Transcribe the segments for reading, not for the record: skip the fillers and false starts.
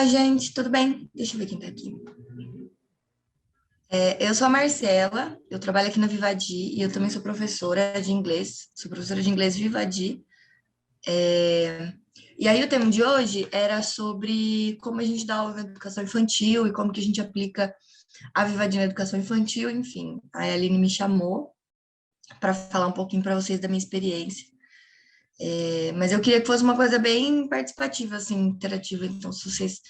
Olá, gente, tudo bem? Deixa eu ver quem tá aqui. Eu sou a Marcela, eu trabalho aqui na Vivadi e eu também sou professora de inglês, sou professora de inglês Vivadi. E aí o tema de hoje era sobre como a gente dá aula na educação infantil e como que a gente aplica a Vivadi na educação infantil, enfim. A Aline me chamou para falar um pouquinho para vocês da minha experiência. Mas eu queria que fosse uma coisa bem participativa, assim, interativa. Então, se vocês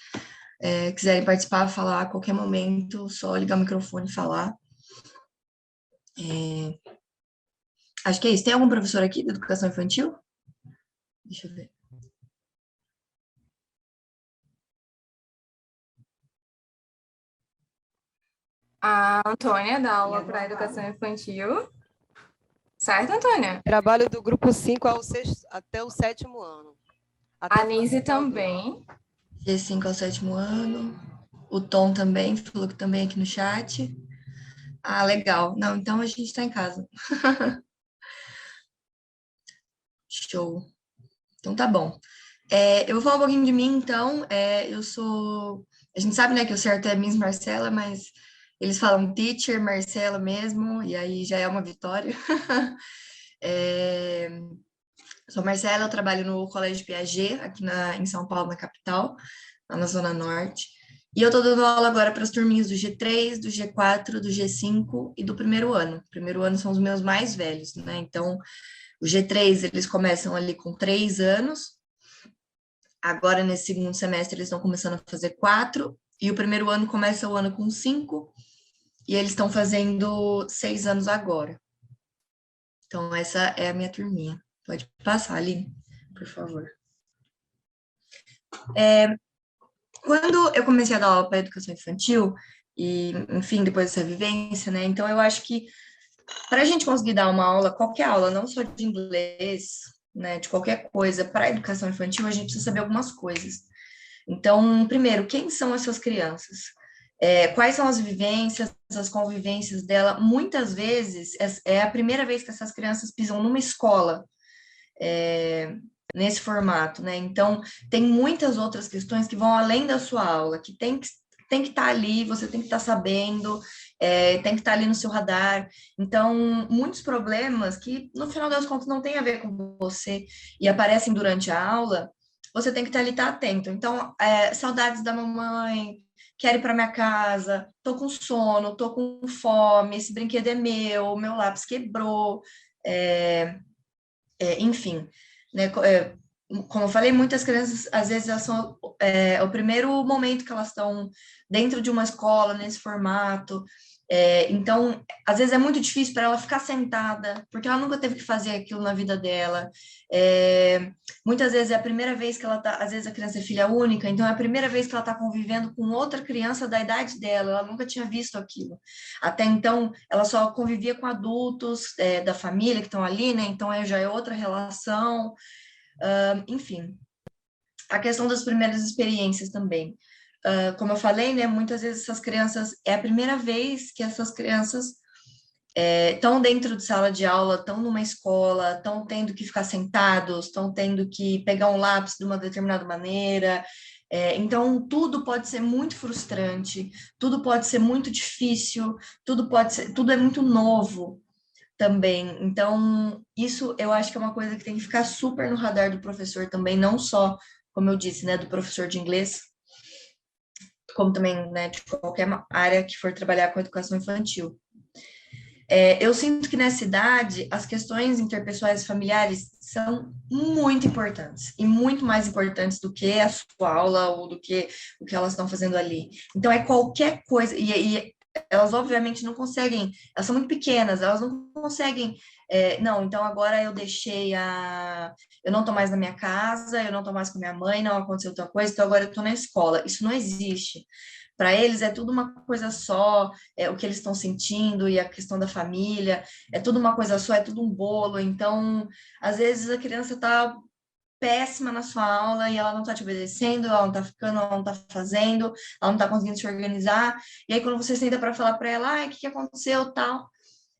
quiserem participar, falar a qualquer momento, só ligar o microfone e falar. Acho que é isso. Tem algum professor aqui de educação infantil? Deixa eu ver. A Antônia dá aula para educação infantil. Certo, Antônia? Trabalho do grupo 5 até o sétimo ano. A Nise também. G5 ao sétimo ano. O Tom também falou que também aqui no chat. Ah, legal. Não, então a gente está em casa. Show. Então tá bom. Eu vou falar um pouquinho de mim, então. Eu sou. A gente sabe, né, que o certo é Miss Marcela, mas eles falam teacher Marcela mesmo, e aí já é uma vitória. Sou Marcela, eu trabalho no Colégio Piaget, aqui em São Paulo, na capital, lá na Zona Norte. E eu tô dando aula agora para as turminhas do G3, do G4, do G5 e do primeiro ano. O primeiro ano são os meus mais velhos, né? Então, o G3, eles começam ali com 3 anos. Agora, nesse segundo semestre, eles estão começando a fazer 4. E o primeiro ano começa o ano com 5. E eles estão fazendo 6 anos agora. Então, essa é a minha turminha. Pode passar, Aline, por favor. Quando eu comecei a dar aula para educação infantil, e, enfim, depois dessa vivência, né? Então, eu acho que para a gente conseguir dar uma aula, qualquer aula, não só de inglês, né, de qualquer coisa, para a educação infantil, a gente precisa saber algumas coisas. Então, primeiro, quem são essas crianças? Quais são as vivências, as convivências dela? Muitas vezes, é a primeira vez que essas crianças pisam numa escola, nesse formato, né? Então, tem muitas outras questões que vão além da sua aula, que tem que estar ali, você tem que estar sabendo, tem que estar ali no seu radar. Então, muitos problemas que, no final das contas, não tem a ver com você e aparecem durante a aula, você tem que estar ali, estar atento. Então, saudades da mamãe, quero ir para minha casa, tô com sono, tô com fome, esse brinquedo é meu lápis quebrou, enfim, né? Como eu falei, muitas crianças, às vezes, elas são o primeiro momento que elas estão dentro de uma escola, nesse formato. Então, às vezes é muito difícil para ela ficar sentada, porque ela nunca teve que fazer aquilo na vida dela. Muitas vezes é a primeira vez que ela está, às vezes a criança é filha única, então é a primeira vez que ela está convivendo com outra criança da idade dela, ela nunca tinha visto aquilo. Até então, ela só convivia com adultos da família que estão ali, né? Então, já é outra relação. Enfim, a questão das primeiras experiências também. Como eu falei, né, muitas vezes essas crianças, é a primeira vez que essas crianças estão dentro de sala de aula, estão numa escola, estão tendo que ficar sentados, estão tendo que pegar um lápis de uma determinada maneira. Então, tudo pode ser muito frustrante, tudo pode ser muito difícil, tudo é muito novo também. Então, isso eu acho que é uma coisa que tem que ficar super no radar do professor também, não só, como eu disse, né, do professor de inglês, como também, né, de qualquer área que for trabalhar com educação infantil. Eu sinto que nessa idade, as questões interpessoais e familiares são muito importantes, e muito mais importantes do que a sua aula ou do que o que elas estão fazendo ali. Então, é qualquer coisa, e elas obviamente não conseguem, elas são muito pequenas, elas não conseguem, não, então agora eu não estou mais na minha casa, eu não estou mais com minha mãe, não aconteceu outra coisa, então agora eu estou na escola. Isso não existe. Para eles é tudo uma coisa só, o que eles estão sentindo e a questão da família, é tudo uma coisa só, é tudo um bolo. Então, às vezes a criança está péssima na sua aula e ela não está te obedecendo, ela não está ficando, ela não está fazendo, ela não está conseguindo se organizar. E aí, quando você senta para falar para ela, ai, o que aconteceu, tal.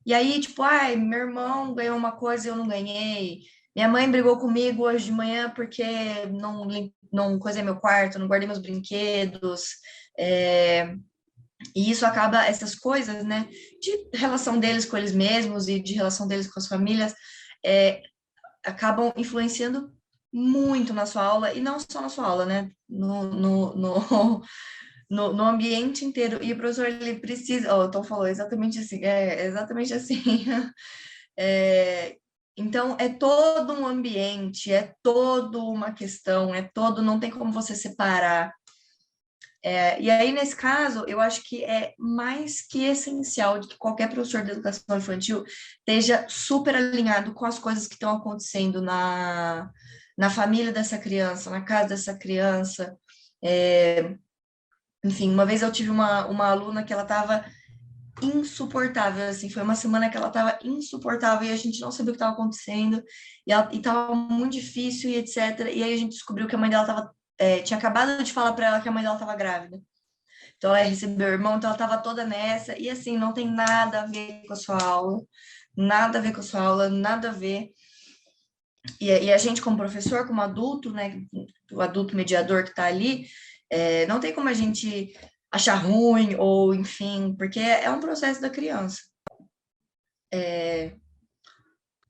E aí, tipo, ai, meu irmão ganhou uma coisa e eu não ganhei. Minha mãe brigou comigo hoje de manhã porque não coisei meu quarto, não guardei meus brinquedos. É, e isso acaba, essas coisas, né, de relação deles com eles mesmos e de relação deles com as famílias, é, acabam influenciando muito na sua aula, e não só na sua aula, né, no ambiente inteiro. E o professor, ele precisa, o Tom falou exatamente assim, exatamente assim. É, então, é todo um ambiente, é toda uma questão, não tem como você separar. E aí, nesse caso, eu acho que é mais que essencial de que qualquer professor de educação infantil esteja super alinhado com as coisas que estão acontecendo na família dessa criança, na casa dessa criança. Enfim, uma vez eu tive uma aluna que ela estava insuportável, assim, foi uma semana que ela estava insuportável e a gente não sabia o que estava acontecendo, e estava muito difícil e etc. E aí a gente descobriu que a mãe dela tinha acabado de falar para ela que a mãe dela estava grávida. Então ela recebeu o irmão, então ela estava toda nessa, e assim, não tem nada a ver com a sua aula, nada a ver com a sua aula, nada a ver. E a gente, como professor, como adulto, né, o adulto mediador que está ali, não tem como a gente achar ruim, ou enfim, porque é um processo da criança.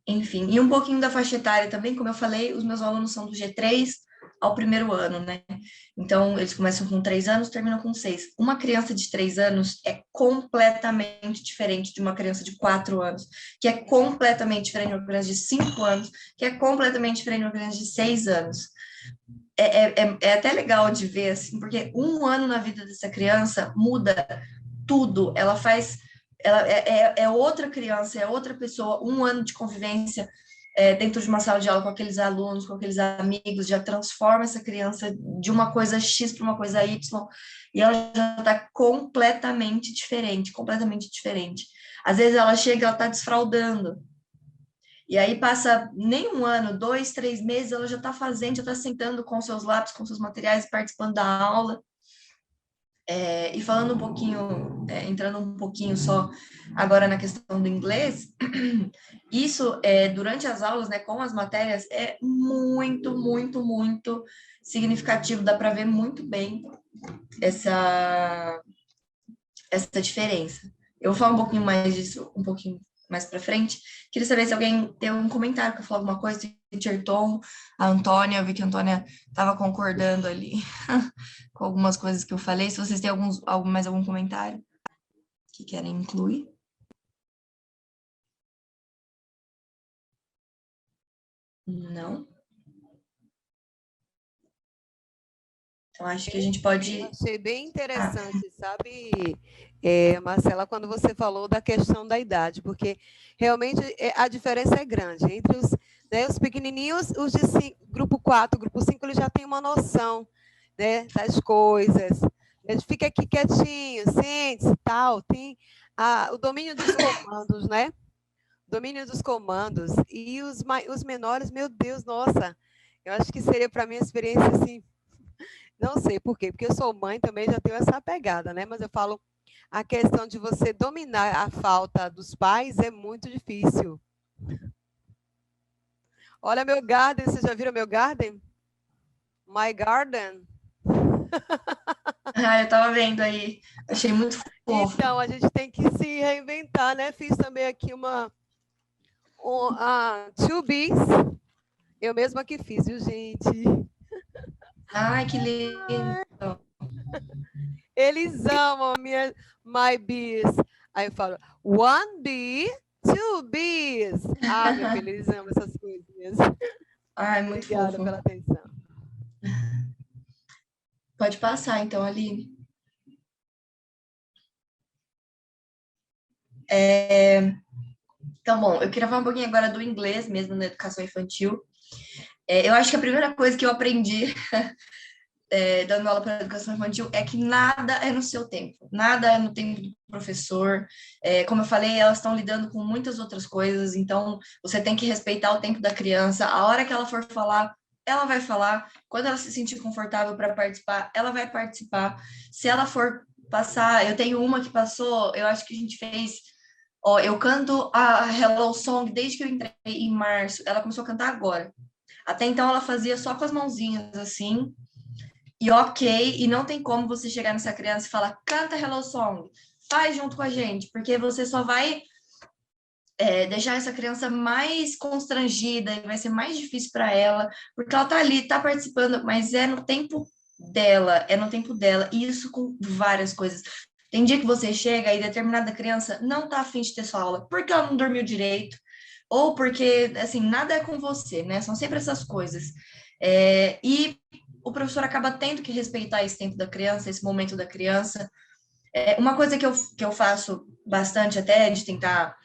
Enfim, e um pouquinho da faixa etária também, como eu falei, os meus alunos são do G3 ao primeiro ano, né? Então, eles começam com 3 anos, terminam com 6. Uma criança de 3 anos é completamente diferente de uma criança de 4 anos, que é completamente diferente de uma criança de 5 anos, que é completamente diferente de uma criança de 6 anos. É até legal de ver, assim, porque um ano na vida dessa criança muda tudo. Ela faz. Ela é outra criança, é outra pessoa. Um ano de convivência dentro de uma sala de aula com aqueles alunos, com aqueles amigos, já transforma essa criança de uma coisa X para uma coisa Y, e ela já está completamente diferente, completamente diferente. Às vezes ela chega, ela está desfraldando. E aí passa nem um ano, 2, 3 meses, ela já está fazendo, já está sentando com seus lápis, com seus materiais, participando da aula. E falando um pouquinho, entrando um pouquinho só agora na questão do inglês, isso durante as aulas, né, com as matérias, é muito, muito, muito significativo, dá para ver muito bem essa, essa diferença. Eu vou falar um pouquinho mais disso, um pouquinho mais para frente. Queria saber se alguém tem um comentário para falar alguma coisa, Teacher Tom, a Antônia, eu vi que a Antônia estava concordando ali com algumas coisas que eu falei. Se vocês têm mais algum comentário que querem incluir. Não? Então, acho que a gente Eu pode... achei bem interessante, sabe, Marcela, quando você falou da questão da idade, porque realmente a diferença é grande. Entre os pequenininhos, os de grupo 4, grupo 5, eles já têm uma noção, né, das coisas. Ele fica aqui quietinho, sente-se, tal, tem o domínio dos comandos, né? Domínio dos comandos. E os menores, meu Deus, nossa, eu acho que seria para mim uma experiência assim. Não sei por quê, porque eu sou mãe também, já tenho essa pegada, né? Mas eu falo, a questão de você dominar a falta dos pais é muito difícil. Olha meu garden, vocês já viram meu garden? My garden. Eu estava vendo aí, achei muito fofo. Então, a gente tem que se reinventar, né? Fiz também aqui two bees. Eu mesma que fiz, viu, gente? Ai, que lindo. Eles amam my bees. Aí eu falo, one bee, two bees. Ah, meu filho, eles amam essas coisinhas. Ai, muito Obrigada fofo. pela atenção. Pode passar, então, Aline. Então, bom, eu queria falar um pouquinho agora do inglês mesmo na educação infantil. Eu acho que a primeira coisa que eu aprendi dando aula para educação infantil é que nada é no seu tempo, nada é no tempo do professor. Como eu falei, elas estão lidando com muitas outras coisas, então você tem que respeitar o tempo da criança. A hora que ela for falar, ela vai falar. Quando ela se sentir confortável para participar, ela vai participar. Se ela for passar, eu tenho uma que passou, eu acho que a gente fez Ó, eu canto a Hello Song desde que eu entrei em março. Ela começou a cantar agora. Até então ela fazia só com as mãozinhas assim. E ok, e não tem como você chegar nessa criança e falar, canta Hello Song, faz junto com a gente, porque você só vai deixar essa criança mais constrangida e vai ser mais difícil para ela, porque ela tá ali, tá participando, mas é no tempo dela, e isso com várias coisas. Tem dia que você chega e determinada criança não tá afim de ter sua aula, porque ela não dormiu direito, ou porque, assim, nada é com você, né? São sempre essas coisas. E o professor acaba tendo que respeitar esse tempo da criança, esse momento da criança. Uma coisa que eu faço bastante até, de tentar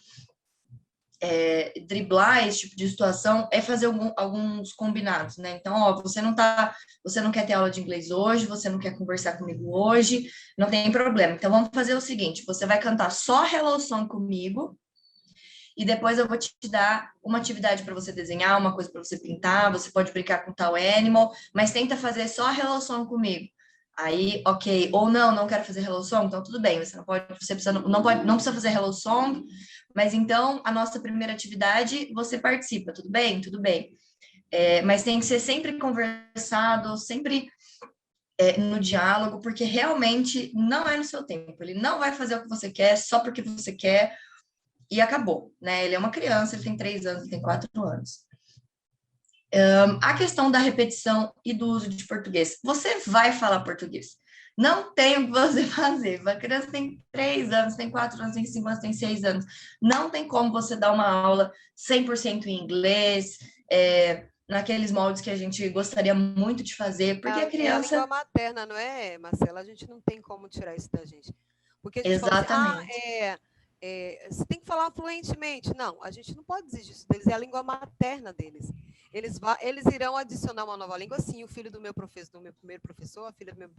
driblar esse tipo de situação, é fazer alguns combinados, né? Então, ó, você não quer ter aula de inglês hoje, você não quer conversar comigo hoje, não tem problema. Então, vamos fazer o seguinte, você vai cantar só Hello Song comigo, e depois eu vou te dar uma atividade para você desenhar, uma coisa para você pintar, você pode brincar com tal animal, mas tenta fazer só Hello Song comigo. Aí, ok, ou não, não quero fazer Hello Song, então tudo bem, não precisa fazer Hello Song, mas então a nossa primeira atividade você participa, tudo bem? Tudo bem. Mas tem que ser sempre conversado, sempre no diálogo, porque realmente não é no seu tempo, ele não vai fazer o que você quer só porque você quer, e acabou, né? Ele é uma criança, ele tem 3 anos, ele tem 4 anos. A questão da repetição e do uso de português. Você vai falar português. Não tem o que você fazer. A criança tem 3 anos, tem 4 anos, tem 5 anos, tem 6 anos. Não tem como você dar uma aula 100% em inglês, naqueles moldes que a gente gostaria muito de fazer, porque a É a criança... língua materna, não é, Marcela? A gente não tem como tirar isso da gente. Porque a gente fala Exatamente. assim, você tem que falar fluentemente. Não, a gente não pode exigir isso deles, é a língua materna deles. Eles irão adicionar uma nova língua, sim. O filho do meu primeiro professor, a filha do meu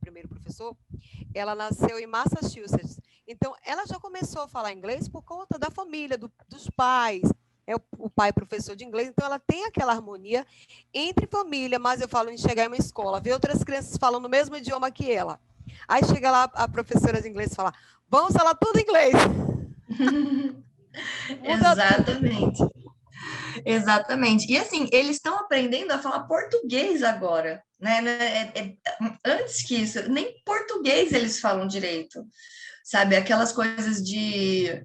primeiro professor, ela nasceu em Massachusetts. Então, ela já começou a falar inglês por conta da família, dos pais. É o pai professor de inglês, então ela tem aquela harmonia entre família, mas eu falo em chegar em uma escola, ver outras crianças falando o mesmo idioma que ela. Aí chega lá a professora de inglês e fala, vamos falar tudo em inglês. Muda tudo. Exatamente. Exatamente. E assim, eles estão aprendendo a falar português agora, né? Antes que isso, nem português eles falam direito, sabe? Aquelas coisas de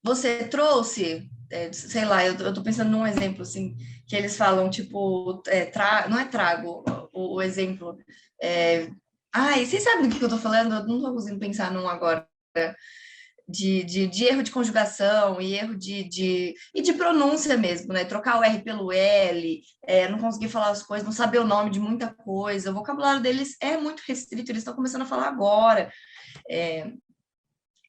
você trouxe, sei lá, eu tô pensando num exemplo assim, que eles falam, tipo, não é trago o exemplo. Ai, vocês sabem do que eu tô falando? Eu não tô conseguindo pensar num agora de erro de conjugação e erro e de pronúncia mesmo, né? Trocar o R pelo L, não conseguir falar as coisas, não saber o nome de muita coisa. O vocabulário deles é muito restrito, eles estão começando a falar agora.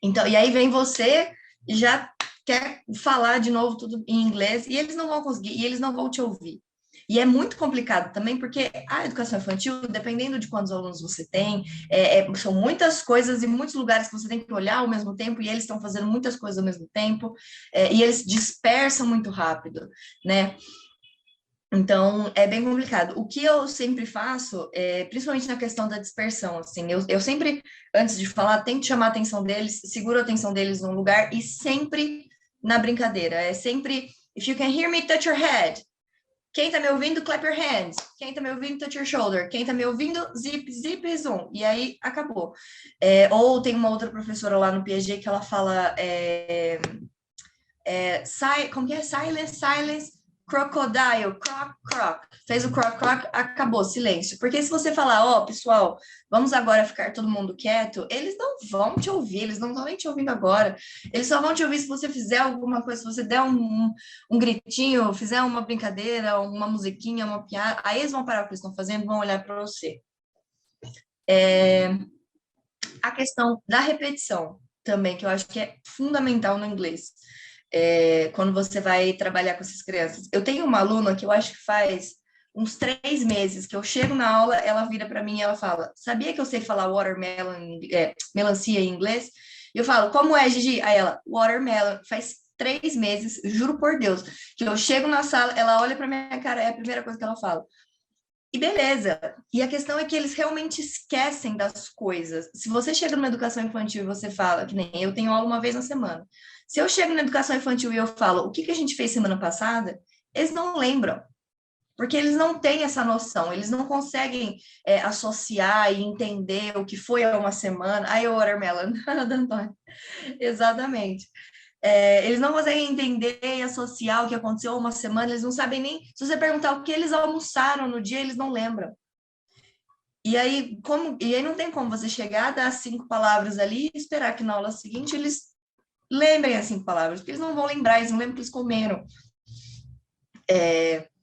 Então, e aí vem você e já quer falar de novo tudo em inglês e eles não vão conseguir, e eles não vão te ouvir. E é muito complicado também, porque a educação infantil, dependendo de quantos alunos você tem, são muitas coisas e muitos lugares que você tem que olhar ao mesmo tempo, e eles estão fazendo muitas coisas ao mesmo tempo, e eles dispersam muito rápido, né? Então, é bem complicado. O que eu sempre faço, principalmente na questão da dispersão, assim, eu sempre, antes de falar, tento chamar a atenção deles, seguro a atenção deles num lugar e sempre na brincadeira. É sempre, if you can hear me, touch your head. Quem tá me ouvindo, clap your hands. Quem tá me ouvindo, touch your shoulder. Quem tá me ouvindo, zip, zip, zoom. E aí, acabou. Ou tem uma outra professora lá no PG que ela fala, como que é? Silence, silence, crocodile, croc, croc. Fez o croc, croc, acabou, silêncio. Porque se você falar, ó, pessoal, vamos agora ficar todo mundo quieto, eles não vão te ouvir, eles não estão nem te ouvindo agora. Eles só vão te ouvir se você fizer alguma coisa, se você der um gritinho, fizer uma brincadeira, uma musiquinha, uma piada, aí eles vão parar o que eles estão fazendo e vão olhar para você. A questão da repetição também, que eu acho que é fundamental no inglês. Quando você vai trabalhar com essas crianças. Eu tenho uma aluna que eu acho que faz uns 3 meses que eu chego na aula, ela vira para mim e ela fala, sabia que eu sei falar watermelon, melancia em inglês? E eu falo, como é, Gigi? Aí ela, watermelon, faz 3 meses, juro por Deus, que eu chego na sala, ela olha para minha cara, é a primeira coisa que ela fala. E beleza. E a questão é que eles realmente esquecem das coisas. Se você chega numa educação infantil e você fala, que nem eu tenho aula uma vez na semana. Se eu chego na educação infantil e eu falo, o que a gente fez semana passada? Eles não lembram. Porque eles não têm essa noção, eles não conseguem associar e entender o que foi há uma semana. Ai, o watermelon, da Antônia. Exatamente. Eles não conseguem entender e associar o que aconteceu há uma semana, eles não sabem nem. Se você perguntar o que eles almoçaram no dia, eles não lembram. E aí não tem como você chegar, dar 5 palavras ali e esperar que na aula seguinte eles lembrem as 5 palavras, porque eles não vão lembrar, eles não lembram que eles comeram.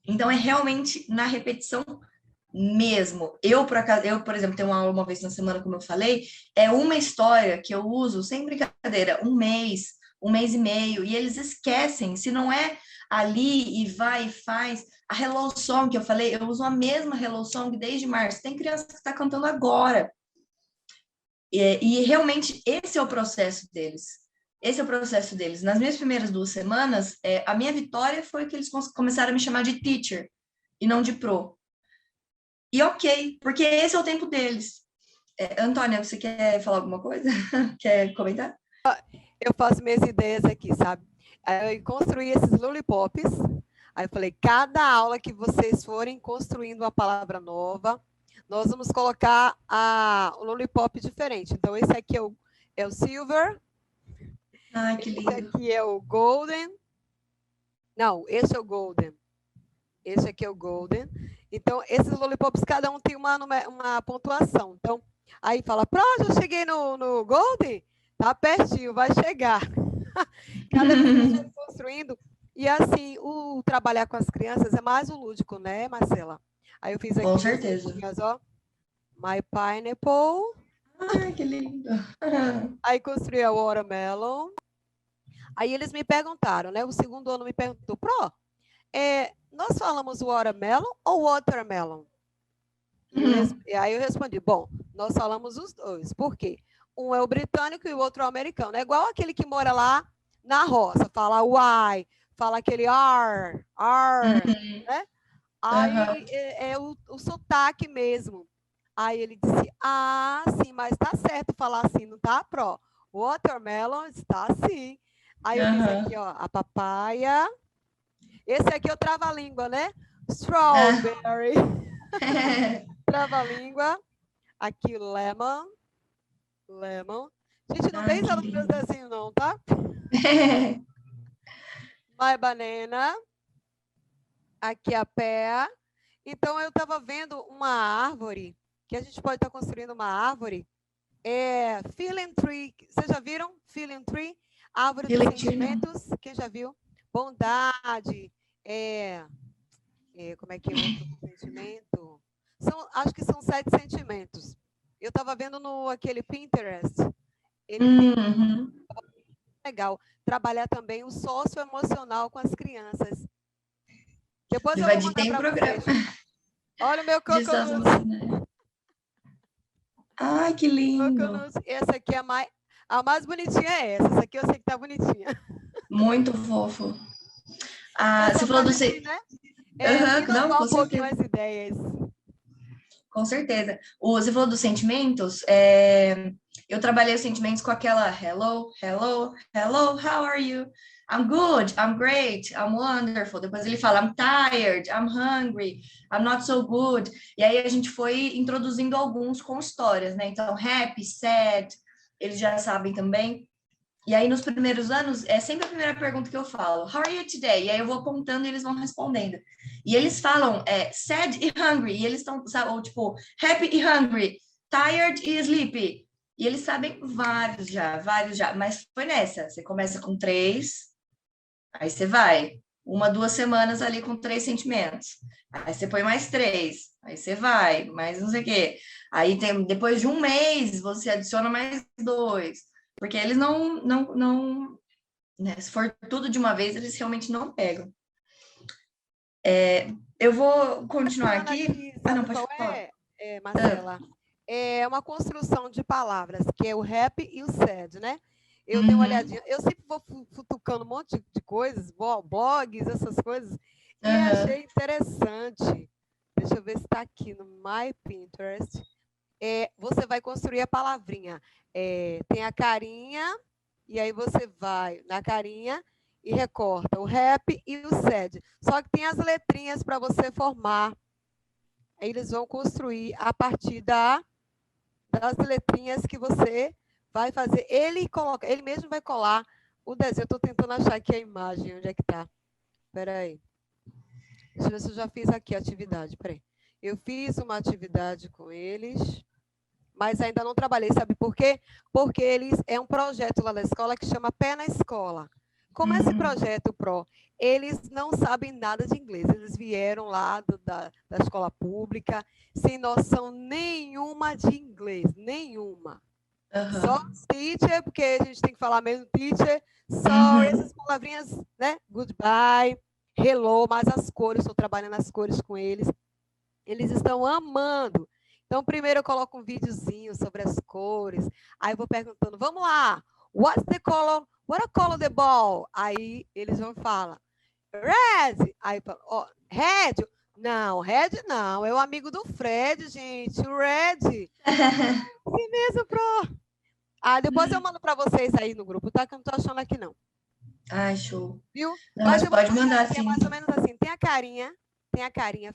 Então, é realmente na repetição mesmo. Por exemplo, tenho uma aula uma vez na semana, como eu falei, é uma história que eu uso, sem brincadeira, um mês e meio, e eles esquecem, se não é ali e vai e faz. A Hello Song que eu falei, eu uso a mesma Hello Song desde março. Tem criança que está cantando agora. E realmente esse é o processo deles. Esse é o processo deles. Nas minhas primeiras 2 semanas, a minha vitória foi que eles começaram a me chamar de teacher e não de pro. E ok, porque esse é o tempo deles. Antônia, você quer falar alguma coisa? Quer comentar? Eu faço minhas ideias aqui, sabe? Aí eu construí esses lollipops. Aí eu falei, cada aula que vocês forem construindo uma palavra nova, nós vamos colocar o lollipop diferente. Então, esse aqui é o silver. Ai, que lindo. Esse aqui é o golden. Não, esse é o golden. Esse aqui é o golden. Então, esses lollipops, cada um tem uma pontuação. Então, aí fala, já cheguei no golden? Tá pertinho, vai chegar. Cada vez que a gente vai construindo. E assim, o trabalhar com as crianças é mais o lúdico, né, Marcela? Aí eu fiz aqui. Com certeza. Ó, my pineapple. Ai, que lindo. Aí construí a watermelon. Aí eles me perguntaram, né? O segundo ano me perguntou, nós falamos watermelon ou watermelon? E aí eu respondi, bom, nós falamos os dois. Por quê? Um é o britânico e o outro é o americano. É igual aquele que mora lá na roça, fala Y, fala aquele R, né? Aí é o sotaque mesmo. Aí ele disse, sim, mas tá certo falar assim, não tá, Pro? Watermelon está assim. Aí eu fiz aqui, ó, a papaya. Esse aqui é o trava-língua, né? Strawberry. Trava-língua. Aqui, lemon. Gente, não tem sala dos meus desenhos, não, tá? My banana. Aqui a pé. Então, eu estava vendo uma árvore, que a gente pode estar construindo uma árvore. Feeling tree. Vocês já viram? Feeling tree. Árvore dos sentimentos. Quem já viu? Bondade. Como é que é o outro sentimento? Acho que são 7 sentimentos. Eu estava vendo aquele Pinterest. Ele tem legal trabalhar também o socioemocional com as crianças. Depois eu vou mandar para vocês. Olha o meu coconut. Ai, que lindo. Essa aqui é a mais bonitinha é essa. Essa aqui eu sei que tá bonitinha. Muito fofo. Você falou do... Né? Não, com um pouquinho as ideias. Com certeza. Você falou dos sentimentos. Eu trabalhei os sentimentos com aquela hello, hello, hello, how are you? I'm good, I'm great, I'm wonderful. Depois ele fala, I'm tired, I'm hungry, I'm not so good. E aí a gente foi introduzindo alguns com histórias, né? Então, happy, sad, eles já sabem também. E aí, nos primeiros anos, é sempre a primeira pergunta que eu falo, how are you today? E aí eu vou apontando e eles vão respondendo. E eles falam sad e hungry, e eles estão, ou tipo, happy e hungry, tired e sleepy. E eles sabem vários já, mas foi nessa, você começa com 3, aí você vai, 1, 2 semanas ali com 3 sentimentos, aí você põe mais 3, aí você vai, mais não sei o quê. Aí depois de 1 mês, você adiciona mais 2, porque eles não né, se for tudo de uma vez, eles realmente não pegam. Eu vou continuar aqui. Não, pode falar. Marcela, é uma construção de palavras, que é o happy e o sad, né? Eu dei uma olhadinha, eu sempre vou futucando um monte de coisas, blogs, essas coisas, e achei interessante deixa eu ver se está aqui no My Pinterest. Você vai construir a palavrinha. Tem a carinha, e aí você vai na carinha e recorta o happy e o sad. Só que tem as letrinhas para você formar. Aí eles vão construir a partir das letrinhas que você vai fazer. Ele mesmo vai colar o desenho. Eu estou tentando achar aqui a imagem, onde é que está. Espera aí. Deixa eu ver se eu já fiz aqui a atividade. Peraí. Eu fiz uma atividade com eles, mas ainda não trabalhei. Sabe por quê? Porque é um projeto lá da escola que chama Pé na Escola. Como esse projeto PRO, eles não sabem nada de inglês. Eles vieram lá da escola pública, sem noção nenhuma de inglês. Nenhuma. Só teacher, porque a gente tem que falar mesmo teacher. Sorry, essas palavrinhas, né? Goodbye. Hello, mas as cores, estou trabalhando as cores com eles. Eles estão amando. Então, primeiro eu coloco um videozinho sobre as cores. Aí eu vou perguntando, vamos lá, what's the color? What a color the ball? Aí eles vão falar, red. Aí eu falo, oh, red? Não, red não, é o amigo do Fred, gente, o red. Sim mesmo, pro. Depois eu mando para vocês aí no grupo, tá? Que eu não estou achando aqui, não. Ai, show. Viu? Não, mas pode mandar, sim. É mais ou menos assim, tem a carinha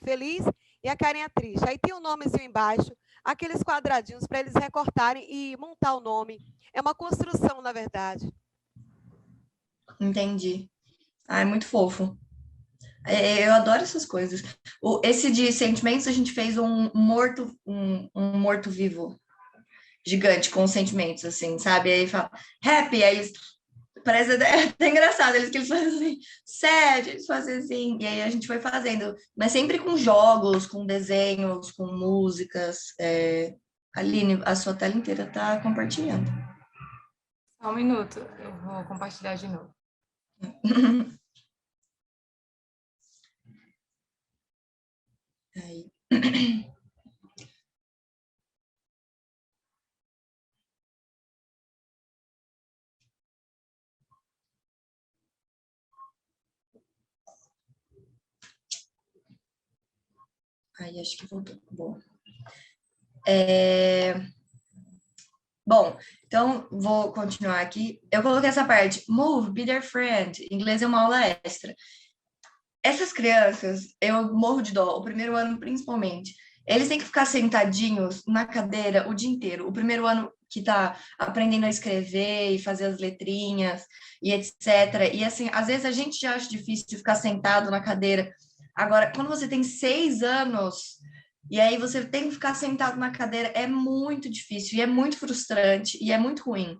feliz e a carinha triste. Aí tem um nomezinho embaixo, aqueles quadradinhos para eles recortarem e montar o nome. É uma construção, na verdade. Entendi. Ai, muito fofo. Eu adoro essas coisas. Esse de sentimentos, a gente fez um morto-vivo gigante com sentimentos, assim, sabe? Aí fala, happy, aí eles... Parece até engraçado, eles fazem assim, sad, eles fazem assim, e aí a gente foi fazendo, mas sempre com jogos, com desenhos, com músicas. Aline, a sua tela inteira está compartilhando. Só um minuto, eu vou compartilhar de novo. Aí. Aí, acho que voltou. Bom. Bom, então vou continuar aqui. Eu coloquei essa parte. Move, be their friend. Em inglês é uma aula extra. Essas crianças, eu morro de dó, o primeiro ano principalmente. Eles têm que ficar sentadinhos na cadeira o dia inteiro. O primeiro ano que tá aprendendo a escrever e fazer as letrinhas e etc. E assim, às vezes a gente já acha difícil ficar sentado na cadeira. Agora, quando você tem 6 anos e aí você tem que ficar sentado na cadeira, é muito difícil e é muito frustrante e é muito ruim,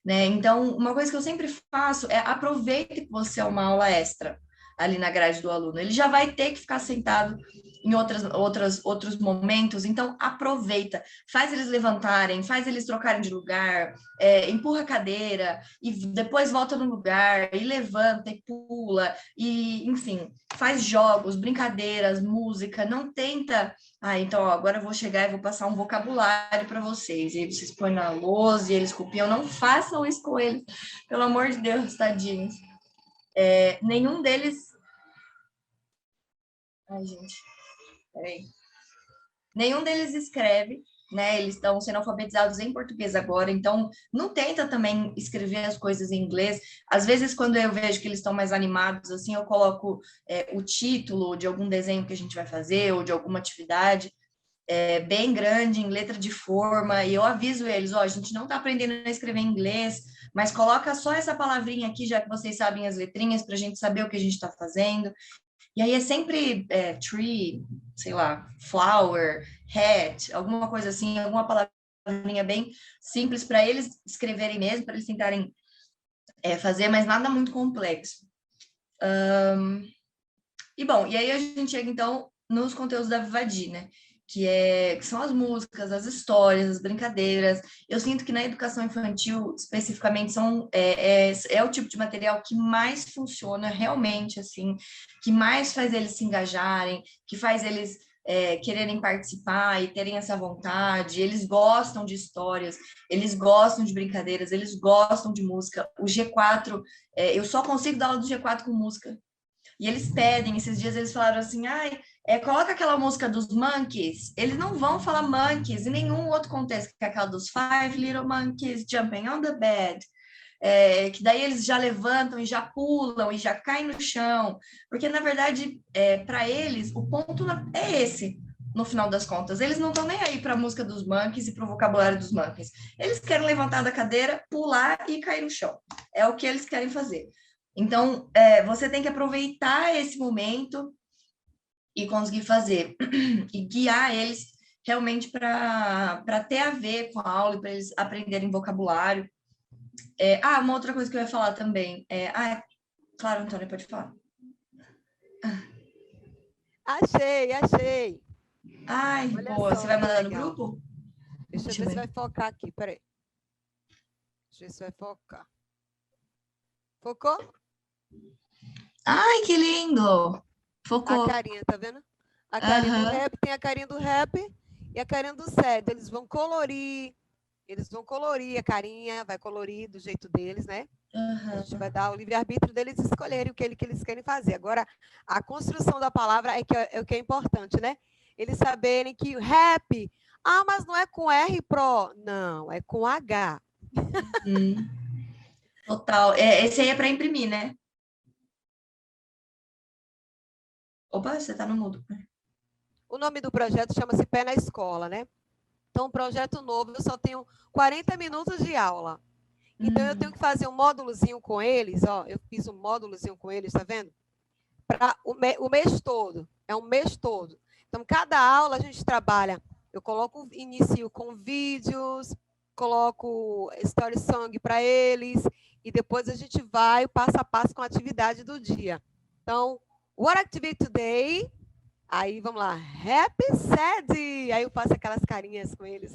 né? Então, uma coisa que eu sempre faço é aproveite que você é uma aula extra ali na grade do aluno. Ele já vai ter que ficar sentado em outros momentos, então aproveita, faz eles levantarem, faz eles trocarem de lugar, empurra a cadeira e depois volta no lugar e levanta e pula e, enfim, faz jogos, brincadeiras, música, não tenta... então ó, agora eu vou chegar e vou passar um vocabulário para vocês, e aí vocês põem na lousa e eles copiam, não façam isso com eles, pelo amor de Deus, tadinhos. Nenhum deles... Ai, gente, peraí. Nenhum deles escreve, né? Eles estão sendo alfabetizados em português agora, então não tenta também escrever as coisas em inglês. Às vezes, quando eu vejo que eles estão mais animados, assim, eu coloco o título de algum desenho que a gente vai fazer ou de alguma atividade bem grande, em letra de forma, e eu aviso eles, a gente não está aprendendo a escrever em inglês, mas coloca só essa palavrinha aqui, já que vocês sabem as letrinhas, para a gente saber o que a gente está fazendo. E aí é sempre tree, sei lá, flower, hat, alguma coisa assim, alguma palavrinha bem simples para eles escreverem mesmo, para eles tentarem fazer, mas nada muito complexo. E bom, e aí a gente chega então nos conteúdos da Vivadi, né? Que são as músicas, as histórias, as brincadeiras. Eu sinto que na educação infantil, especificamente, é o tipo de material que mais funciona realmente, assim, que mais faz eles se engajarem, que faz eles quererem participar e terem essa vontade. Eles gostam de histórias, eles gostam de brincadeiras, eles gostam de música. O G4, eu só consigo dar aula do G4 com música. E eles pedem, esses dias eles falaram assim, coloca aquela música dos Monkeys, eles não vão falar Monkeys em nenhum outro contexto, que é aquela dos Five Little Monkeys Jumping on the Bed, que daí eles já levantam e já pulam e já caem no chão, porque na verdade, para eles, o ponto é esse, no final das contas. Eles não estão nem aí para a música dos Monkeys e para o vocabulário dos Monkeys. Eles querem levantar da cadeira, pular e cair no chão. É o que eles querem fazer. Então, você tem que aproveitar esse momento e conseguir fazer, e guiar eles realmente para ter a ver com a aula e para eles aprenderem vocabulário. Uma outra coisa que eu ia falar também. Claro, Antônia, pode falar. Achei. Ai, Olha boa. só, Você vai mandar no legal. grupo? Deixa eu ver se vai focar aqui, peraí. Deixa eu ver se vai focar. Focou? Ai, que lindo! Focou. A carinha, tá vendo? A carinha do rap, tem a carinha do rap e a carinha do sério. Eles vão colorir a carinha, vai colorir do jeito deles, né? A gente vai dar o livre-arbítrio deles escolherem o que eles querem fazer. Agora, a construção da palavra é o que é importante, né? Eles saberem que o rap, mas não é com R pro. Não, é com H. Total. Esse aí é para imprimir, né? Opa, você tá no mudo. O nome do projeto chama-se Pé na Escola, né? Então, um projeto novo, eu só tenho 40 minutos de aula. Então, eu tenho que fazer um módulozinho com eles, ó. Eu fiz um módulozinho com eles, tá vendo? Para o mês todo. É um mês todo. Então, cada aula a gente trabalha. Eu inicio com vídeos, coloco story song para eles, e depois a gente vai passo a passo com a atividade do dia. Então, what activity today? Aí, vamos lá, happy, sad. Aí eu faço aquelas carinhas com eles.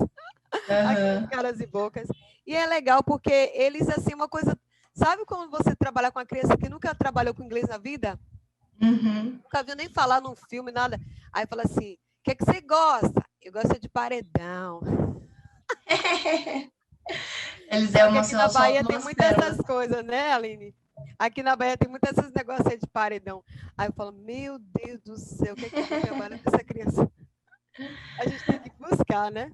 Aquelas caras e bocas. E é legal porque eles, assim, uma coisa... Sabe quando você trabalha com uma criança que nunca trabalhou com inglês na vida? Nunca viu nem falar num filme, nada. Aí fala assim, o que você gosta? Eu gosto de paredão. Eles aqui na Bahia tem muitas dessas coisas, né, Aline? Aqui na Bahia tem muitos esses negócios aí de paredão. Aí eu falo, meu Deus do céu, o que é que eu vou trabalhar com essa criança? A gente tem que buscar, né?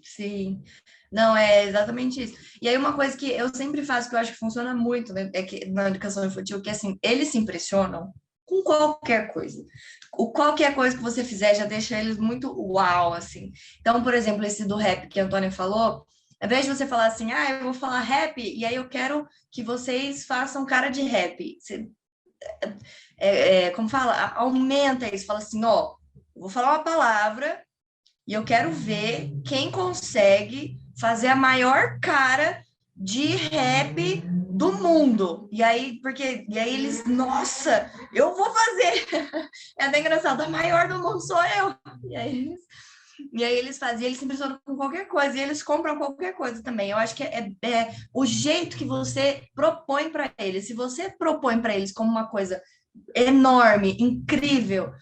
Sim. Não, é exatamente isso. E aí uma coisa que eu sempre faço, que eu acho que funciona muito, né, é que na educação infantil, que assim, eles se impressionam com qualquer coisa. Qualquer coisa que você fizer já deixa eles muito uau, assim. Então, por exemplo, esse do rap que a Antônia falou, ao invés de você falar assim, eu vou falar rap, e aí eu quero que vocês façam cara de rap. Você, como fala? Aumenta isso, fala assim, ó, eu vou falar uma palavra e eu quero ver quem consegue fazer a maior cara de rap do mundo. E aí eles, nossa, eu vou fazer. É até engraçado, a maior do mundo sou eu. E aí eles fazem, eles se impressionam com qualquer coisa, e eles compram qualquer coisa também. Eu acho que é o jeito que você propõe para eles. Se você propõe para eles como uma coisa enorme, incrível,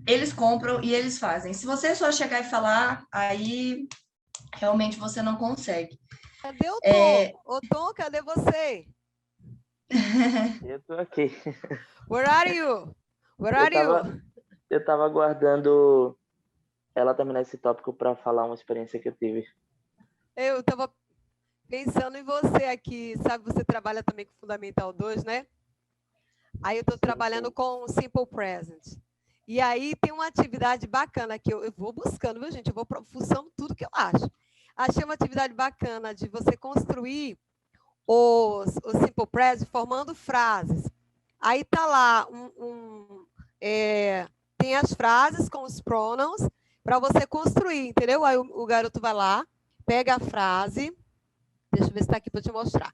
eles compram e eles fazem. Se você só chegar e falar, aí realmente você não consegue. Cadê o Tom? Ô, Tom, cadê você? Eu tô aqui. Where are you? Eu tava aguardando ela terminar esse tópico para falar uma experiência que eu tive. Eu tava pensando em você aqui. Sabe, você trabalha também com Fundamental 2, né? Aí eu tô trabalhando com Simple Present. E aí tem uma atividade bacana que eu vou buscando, viu, gente? Eu vou fuçando tudo que eu acho. Achei uma atividade bacana de você construir o Simple Present formando frases. Aí tá lá, tem as frases com os pronouns para você construir, entendeu? Aí o garoto vai lá, pega a frase, deixa eu ver se está aqui para te mostrar.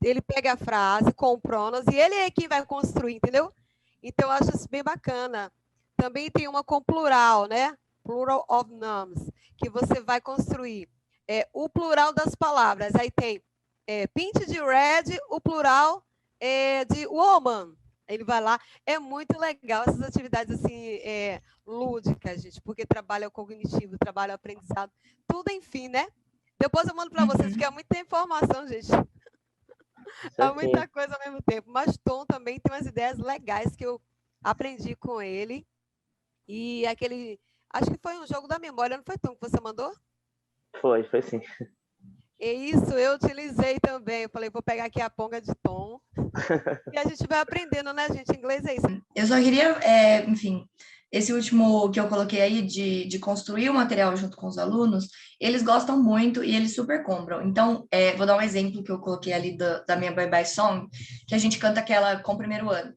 Ele pega a frase com o pronouns e ele é quem vai construir, entendeu? Então, eu acho isso bem bacana. Também tem uma com plural, né? Plural of nouns, que você vai construir o plural das palavras. Aí tem pint de red, o plural de woman. Ele vai lá. É muito legal essas atividades assim, lúdicas, gente, porque trabalha o cognitivo, trabalha o aprendizado, tudo enfim, né? Depois eu mando para vocês, porque é muita informação, gente. É muita coisa ao mesmo tempo. Mas Tom também tem umas ideias legais que eu aprendi com ele. E aquele, acho que foi um jogo da memória, não foi, Tom, que você mandou? Foi sim. E isso eu utilizei também. Eu falei, vou pegar aqui a ponga de Tom. E a gente vai aprendendo, né, gente? Inglês é isso. Eu só queria, enfim, esse último que eu coloquei aí de construir o material junto com os alunos, eles gostam muito e eles super compram. Então, vou dar um exemplo que eu coloquei ali da minha Bye Bye Song, que a gente canta aquela com o primeiro ano.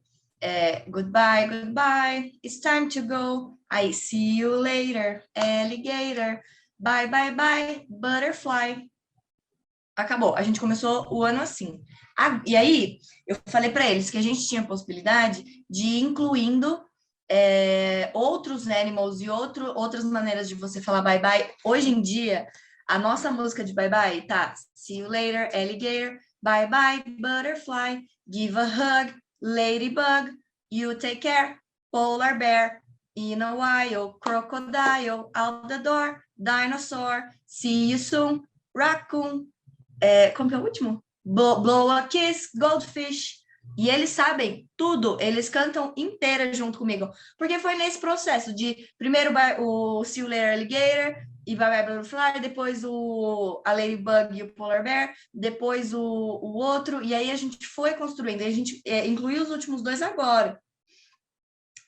Goodbye, goodbye, it's time to go. I see you later, alligator. Bye, bye, bye, butterfly. Acabou. A gente começou o ano assim. E aí, eu falei para eles que a gente tinha a possibilidade de ir incluindo outros animals e outras maneiras de você falar bye bye. Hoje em dia, a nossa música de bye bye tá see you later, alligator, bye bye, butterfly, give a hug, ladybug, you take care, polar bear, in a while, crocodile, out the door, dinosaur, see you soon, raccoon, como que é o último? Blow a kiss, goldfish. E eles sabem tudo, eles cantam inteira junto comigo. Porque foi nesse processo de primeiro o See You Later Alligator e Bye Bye Butterfly, depois a Ladybug e o Polar Bear, depois o outro, e aí a gente foi construindo, e a gente incluiu os últimos dois agora.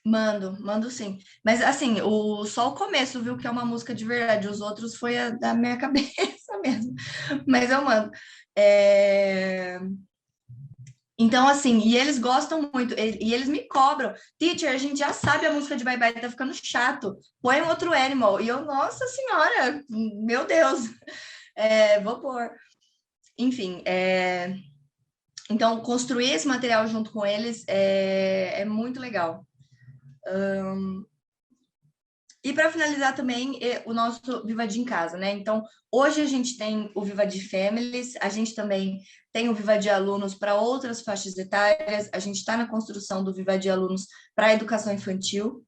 Mando sim. Mas, assim, só o começo, viu, que é uma música de verdade. Os outros foi da minha cabeça mesmo. Mas eu mando. Então, assim, e eles gostam muito. E eles me cobram. Teacher, a gente já sabe a música de Bye Bye, tá ficando chato. Põe um outro animal. E eu, nossa senhora, meu Deus. Vou pôr. Enfim, então, construir esse material junto com eles é muito legal. E para finalizar também, o nosso Vivadi em Casa, né? Então, hoje a gente tem o Vivadi Families, a gente também tem o Vivadi Alunos para outras faixas etárias, a gente está na construção do Vivadi Alunos para a educação infantil,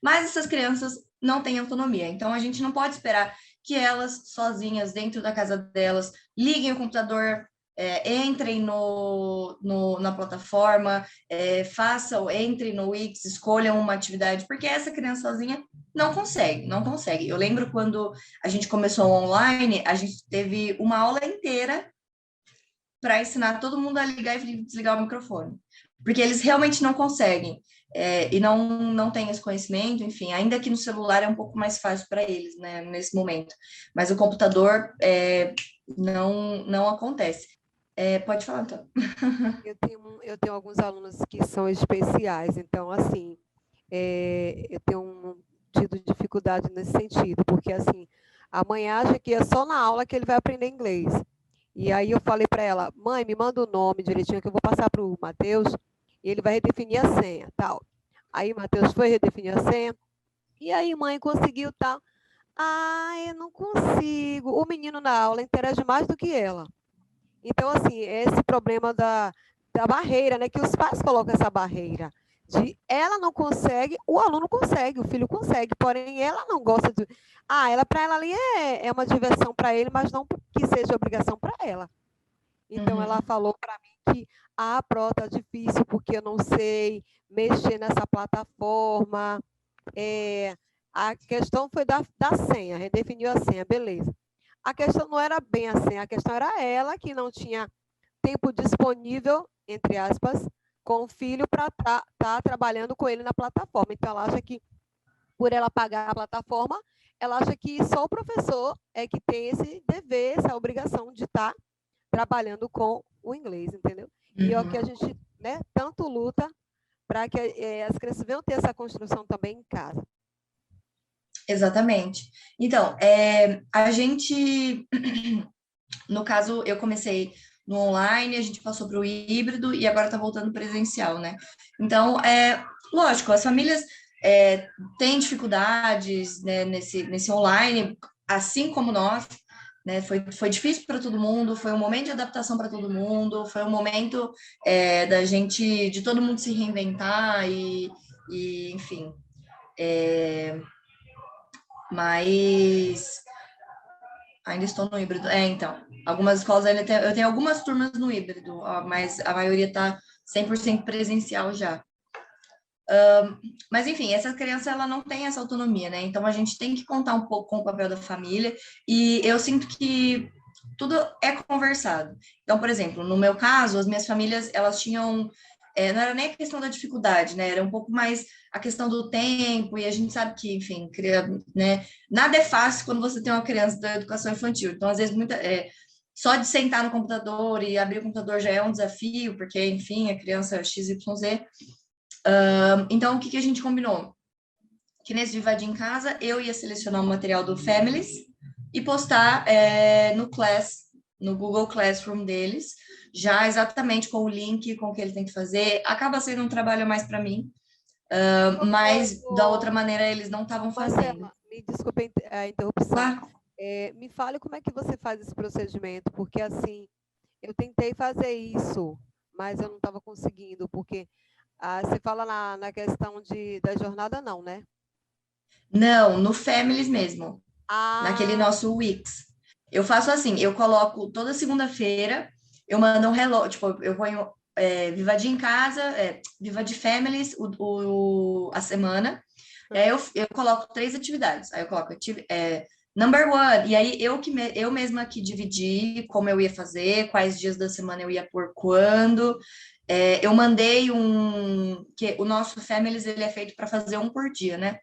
mas essas crianças não têm autonomia, então a gente não pode esperar que elas, sozinhas, dentro da casa delas, liguem o computador, entrem na plataforma, entrem no Wix, escolham uma atividade, porque essa criança sozinha não consegue. Eu lembro quando a gente começou online, a gente teve uma aula inteira para ensinar todo mundo a ligar e desligar o microfone, porque eles realmente não conseguem. E não tem esse conhecimento, enfim, ainda que no celular é um pouco mais fácil para eles, né, nesse momento. Mas o computador não acontece. Pode falar, então. Eu tenho alguns alunos que são especiais, então, assim, eu tenho tido dificuldade nesse sentido, porque, assim, a mãe acha que é só na aula que ele vai aprender inglês. E aí eu falei para ela, mãe, me manda o nome direitinho que eu vou passar para o Matheus e ele vai redefinir a senha, tal. Aí o Matheus foi redefinir a senha, e aí mãe conseguiu, tal. Eu não consigo. O menino na aula interage mais do que ela. Então, assim, esse problema da barreira, né? Que os pais colocam essa barreira. De ela não consegue, o aluno consegue, o filho consegue, porém ela não gosta de. Para ela ali é uma diversão para ele, mas não que seja obrigação para ela. Então, ela falou para mim que Pro, tá difícil porque eu não sei mexer nessa plataforma. A questão foi da senha, redefiniu a senha, beleza. A questão não era bem a senha, a questão era ela que não tinha tempo disponível, entre aspas, com o filho para tá trabalhando com ele na plataforma. Então, ela acha que, por ela pagar a plataforma, ela acha que só o professor é que tem esse dever, essa obrigação de estar trabalhando com o inglês, entendeu? E é o que a gente, né, tanto luta para que as crianças venham ter essa construção também em casa. Exatamente. Então, a gente, no caso, eu comecei no online, a gente passou para o híbrido e agora está voltando presencial, né? Então, lógico, as famílias têm dificuldades, né, nesse online, assim como nós, né? Foi difícil para todo mundo, foi um momento de adaptação para todo mundo, foi um momento de todo mundo se reinventar e enfim. Mas ainda estou no híbrido. Então, algumas escolas eu tenho algumas turmas no híbrido, mas a maioria está 100% presencial já. Mas, enfim, essa criança, ela não tem essa autonomia, né? Então, a gente tem que contar um pouco com o papel da família, e eu sinto que tudo é conversado. Então, por exemplo, no meu caso, as minhas famílias, elas tinham... não era nem a questão da dificuldade, né? Era um pouco mais a questão do tempo, e a gente sabe que, enfim, né? Nada é fácil quando você tem uma criança da educação infantil. Então, às vezes, só de sentar no computador e abrir o computador já é um desafio, porque, enfim, a criança é XYZ. Então, o que a gente combinou? Que nesse Vivadia em Casa, eu ia selecionar o material do Families e postar no Google Classroom deles, já exatamente com o link, com o que ele tem que fazer. Acaba sendo um trabalho a mais para mim, mas da outra maneira eles não estavam fazendo. Marcela, me desculpe a interrupção. Claro. Me fale como é que você faz esse procedimento, porque assim, eu tentei fazer isso, mas eu não estava conseguindo, porque você fala na questão da jornada, não, né? Não, no Families mesmo, naquele Ah, nosso Wix. Eu faço assim, eu coloco toda segunda-feira, eu mando um relógio, tipo, eu ponho Vivadia em Casa, Vivadia Families, a semana, e aí eu coloco 3 atividades. Aí eu coloco number one, e aí eu mesma que dividi como eu ia fazer, quais dias da semana eu ia pôr quando. Eu mandei que o nosso Families, ele é feito para fazer um por dia, né?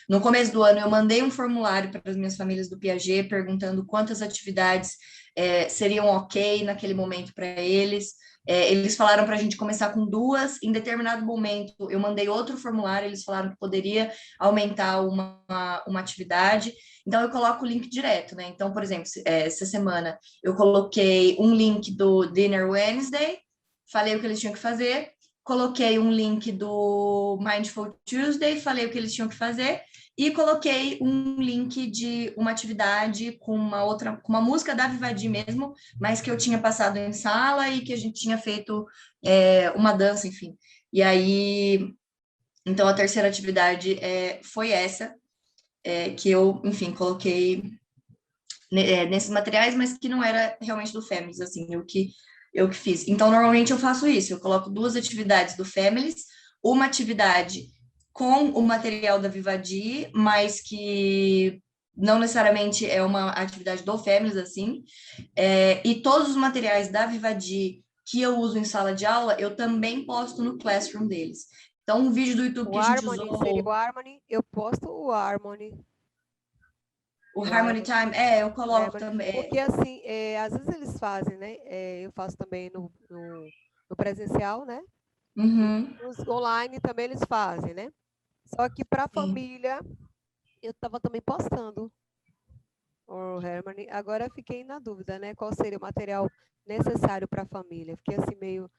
No começo do ano, eu mandei um formulário para as minhas famílias do Piaget, perguntando quantas atividades seriam ok naquele momento para eles. Eles falaram para a gente começar com 2. Em determinado momento, eu mandei outro formulário, eles falaram que poderia aumentar uma atividade. Então, eu coloco o link direto, né? Então, por exemplo, essa semana, eu coloquei um link do Dinner Wednesday, falei o que eles tinham que fazer, coloquei um link do Mindful Tuesday, falei o que eles tinham que fazer, e coloquei um link de uma atividade com uma música da Vivadia mesmo, mas que eu tinha passado em sala e que a gente tinha feito uma dança, enfim. E aí, então a terceira atividade foi essa, que eu, enfim, coloquei nesses materiais, mas que não era realmente do Families, assim, eu que fiz. Então, normalmente eu faço isso, eu coloco 2 atividades do Families, uma atividade com o material da Vivadi, mas que não necessariamente é uma atividade do Families, assim, e todos os materiais da Vivadi que eu uso em sala de aula, eu também posto no Classroom deles. Então, um vídeo do YouTube o que a gente Harmony, seria usou... o Harmony, eu posto o Harmony. O O Harmony Harmony. Time, eu coloco também. Porque, assim, às vezes eles fazem, né? Eu faço também no presencial, né? Uhum, Os online também eles fazem, né? Só que para a sim. família, eu estava também postando o Harmony. Agora eu fiquei na dúvida, né? Qual seria o material necessário para a família? Fiquei assim meio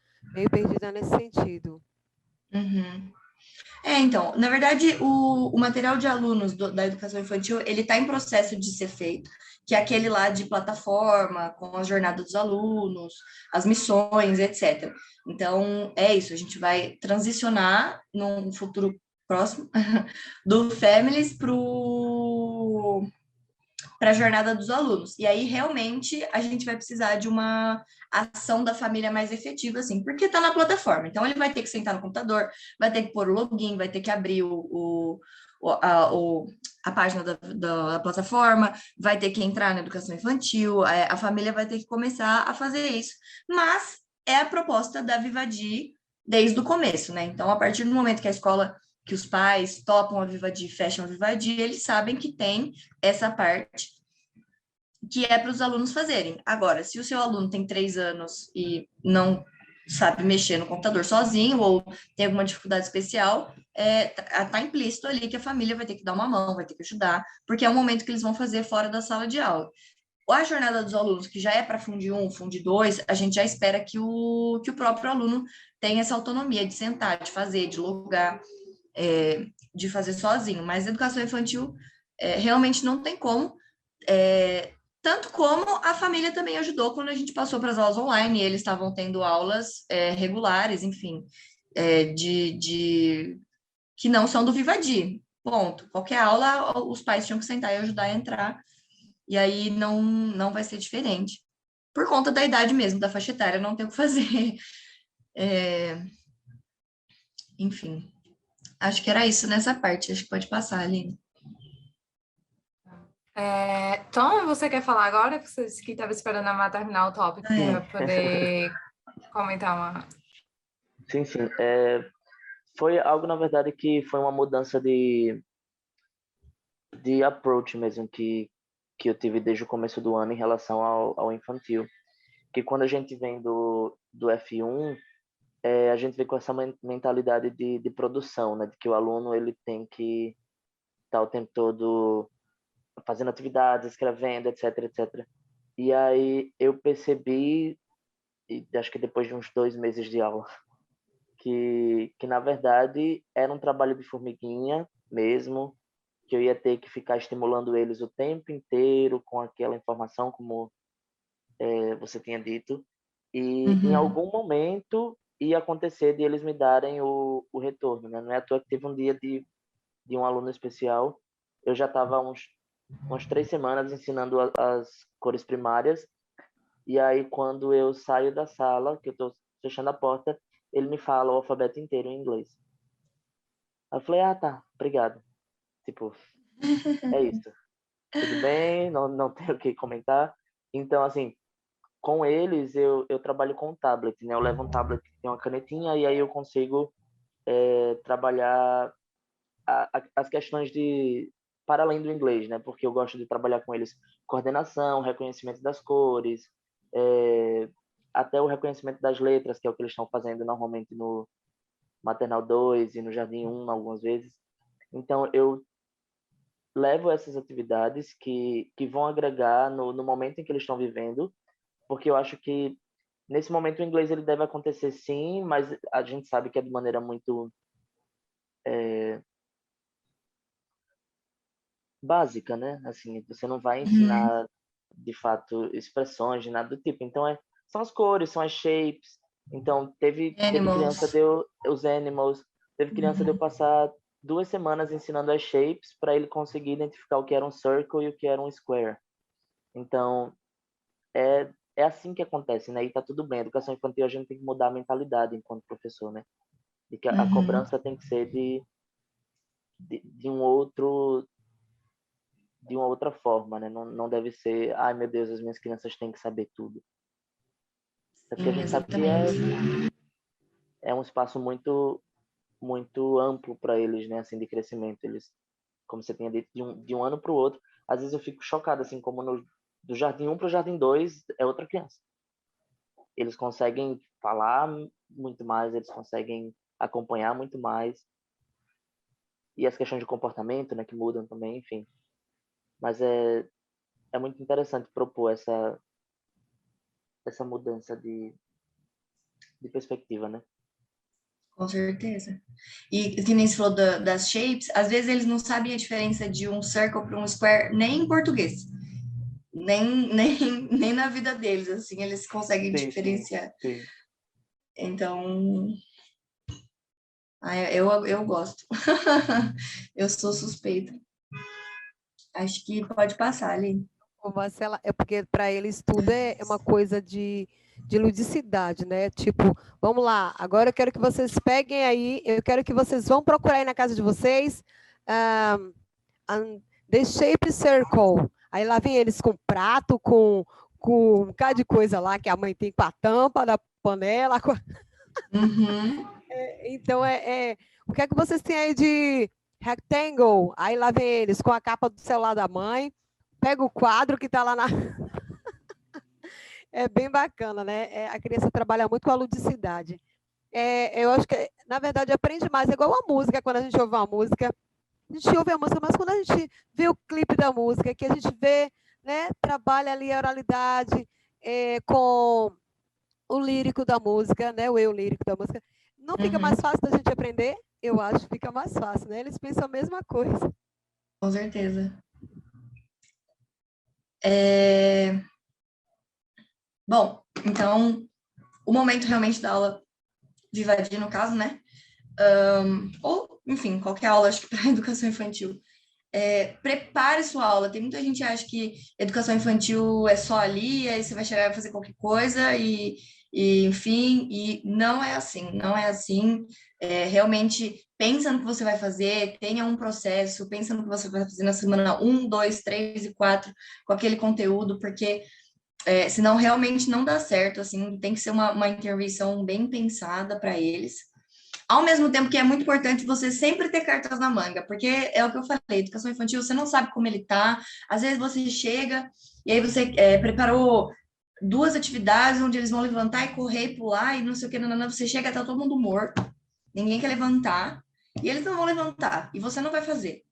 perdida nesse sentido. Uhum. Então, na verdade, o material de alunos da educação infantil, ele está em processo de ser feito, que é aquele lá de plataforma, com a jornada dos alunos, as missões, etc. Então, é isso, a gente vai transicionar num futuro próximo do Families para a jornada dos alunos. E aí, realmente, a gente vai precisar de uma ação da família mais efetiva, assim, porque está na plataforma. Então, ele vai ter que sentar no computador, vai ter que pôr o login, vai ter que abrir a página da plataforma, vai ter que entrar na educação infantil, a família vai ter que começar a fazer isso. Mas é a proposta da Vivadi desde o começo, né? Então, a partir do momento que a escola, que os pais topam a Vivadi, fecham a Vivadi, eles sabem que tem essa parte que é para os alunos fazerem. Agora, se o seu aluno tem 3 anos e não sabe mexer no computador sozinho ou tem alguma dificuldade especial, tá implícito ali que a família vai ter que dar uma mão, vai ter que ajudar, porque é um momento que eles vão fazer fora da sala de aula. A jornada dos alunos, que já é para Fundi 1, Fundi 2, a gente já espera que o próprio aluno tenha essa autonomia de sentar, de fazer, de logar, de fazer sozinho. Mas educação infantil realmente não tem como. Tanto como a família também ajudou quando a gente passou para as aulas online, e eles estavam tendo aulas regulares, enfim, que não são do Vivadi. Ponto. Qualquer aula, os pais tinham que sentar e ajudar a entrar, e aí não vai ser diferente. Por conta da idade mesmo, da faixa etária, não tem o que fazer. Enfim. Acho que era isso nessa parte. Acho que pode passar, Aline. Tom, você quer falar agora? Você disse que estava esperando a Má terminar o tópico Ah, é. para poder comentar uma. Sim, sim. Foi algo, na verdade, que foi uma mudança de approach mesmo que eu tive desde o começo do ano em relação ao infantil. Que quando a gente vem do F1, a gente vem com essa mentalidade de produção, né? De que o aluno ele tem que estar o tempo todo fazendo atividades, escrevendo, etc, etc. E aí eu percebi, e acho que depois de uns 2 meses de aula, que na verdade era um trabalho de formiguinha mesmo, que eu ia ter que ficar estimulando eles o tempo inteiro com aquela informação, como você tinha dito, e em Uhum. algum momento ia acontecer de eles me darem o retorno, né? Não é à toa que teve um dia de um aluno especial, eu já estava umas 3 semanas ensinando as cores primárias, e aí quando eu saio da sala, que eu estou fechando a porta, ele me fala o alfabeto inteiro em inglês. Aí eu falei, tá, obrigado. Tipo, é isso. Tudo bem, não tenho o que comentar. Então, assim, com eles eu trabalho com um tablet, né? Eu levo um tablet que tem uma canetinha e aí eu consigo trabalhar as questões para além do inglês, né? Porque eu gosto de trabalhar com eles coordenação, reconhecimento das cores, até o reconhecimento das letras, que é o que eles estão fazendo normalmente no Maternal 2 e no Jardim 1 algumas vezes. Então eu levo essas atividades que vão agregar no momento em que eles estão vivendo, porque eu acho que nesse momento o inglês ele deve acontecer sim, mas a gente sabe que é de maneira muito básica, né? Assim, você não vai Uhum. ensinar de fato expressões de nada do tipo. Então são as cores, são as shapes. Então teve criança Animals. deu os animals, teve criança deu Uhum. passar 2 semanas ensinando as shapes para ele conseguir identificar o que era um circle e o que era um square. Então é assim que acontece, né? E tá tudo bem. A educação infantil a gente tem que mudar a mentalidade enquanto professor, né? De que a Uhum. cobrança tem que ser de um outro de uma outra forma, né? Não deve ser, ai meu Deus, as minhas crianças têm que saber tudo. É porque a Sim, gente sabe que exatamente. é um espaço muito amplo para eles, né? Assim, de crescimento. Eles, como você tinha dito, de um ano para o outro, às vezes eu fico chocado, assim, como do Jardim 1 para o Jardim 2 é outra criança. Eles conseguem falar muito mais, eles conseguem acompanhar muito mais. E as questões de comportamento, né, que mudam também, enfim. Mas é muito interessante propor essa mudança de perspectiva, né? Com certeza. E que nem você falou das shapes, às vezes eles não sabem a diferença de um circle para um square nem em português, nem na vida deles, assim, eles conseguem Sim, sim, diferenciar. sim. Então, eu gosto. Eu sou suspeita. Acho que pode passar ali. Ô, Marcela, é porque para eles tudo é uma coisa de ludicidade, né? Tipo, vamos lá, agora eu quero que vocês peguem aí, eu quero que vocês vão procurar aí na casa de vocês, the shape circle. Aí lá vem eles com prato, com um bocado de coisa lá que a mãe tem com a tampa da panela. Uhum. Então, o que é que vocês têm aí de rectangle? Aí lá vem eles com a capa do celular da mãe, pega o quadro que está lá na... É bem bacana, né? A criança trabalha muito com a ludicidade. Eu acho que, na verdade, aprende mais. É igual a música, quando a gente ouve uma música. A gente ouve a música, mas quando a gente vê o clipe da música, que a gente vê, né, trabalha ali a oralidade com o lírico da música, né, o eu lírico da música, não fica mais Uhum. fácil da gente aprender? Eu acho que fica mais fácil, né? Eles pensam a mesma coisa. Com certeza. É... Bom, então, o momento realmente da aula Vivadia, no caso, né? Ou, enfim, qualquer aula, acho que para educação infantil. Prepare sua aula. Tem muita gente que acha que educação infantil é só ali, aí você vai chegar e fazer qualquer coisa, e e enfim, e não é assim, não é assim. Realmente pensa no que você vai fazer, tenha um processo, pensa no que você vai fazer na semana 1, 2, 3 e 4 com aquele conteúdo, porque senão realmente não dá certo, assim, tem que ser uma intervenção bem pensada para eles. Ao mesmo tempo que é muito importante você sempre ter cartas na manga, porque é o que eu falei, educação infantil, você não sabe como ele tá, às vezes você chega e aí você preparou 2 atividades onde eles vão levantar e correr e pular e não sei o que, não, você chega, tá todo mundo morto, ninguém quer levantar, e eles não vão levantar, e você não vai fazer.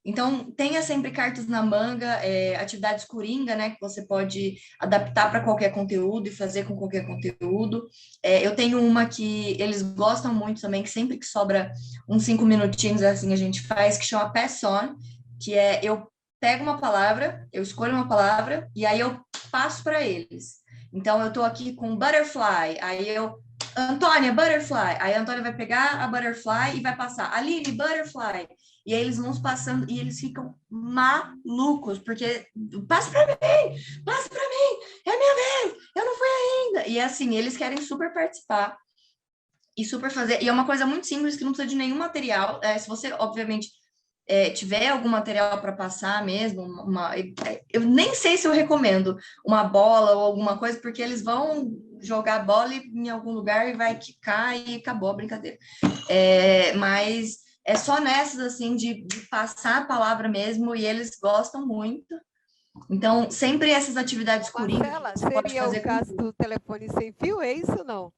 Então, tenha sempre cartas na manga, atividades coringa, né, que você pode adaptar para qualquer conteúdo e fazer com qualquer conteúdo. Eu tenho uma que eles gostam muito também, que sempre que sobra uns 5 minutinhos, assim, a gente faz, que chama Pass On, que eu pego uma palavra, eu escolho uma palavra, e aí eu passo para eles. Então, eu estou aqui com butterfly, aí Antônia, butterfly. Aí a Antônia vai pegar a butterfly e vai passar. Aline, butterfly. E aí eles vão passando e eles ficam malucos, porque passa para mim, é minha vez, eu não fui ainda. E assim, eles querem super participar e super fazer. E é uma coisa muito simples que não precisa de nenhum material. Se você, obviamente, tiver algum material para passar mesmo, eu nem sei se eu recomendo uma bola ou alguma coisa, porque eles vão jogar a bola em algum lugar e vai quicar e acabou a brincadeira. Mas é só nessas, assim, de passar a palavra mesmo, e eles gostam muito. Então, sempre essas atividades coringa Marcela, você pode seria o fazer caso do telefone sem fio, é isso ou não?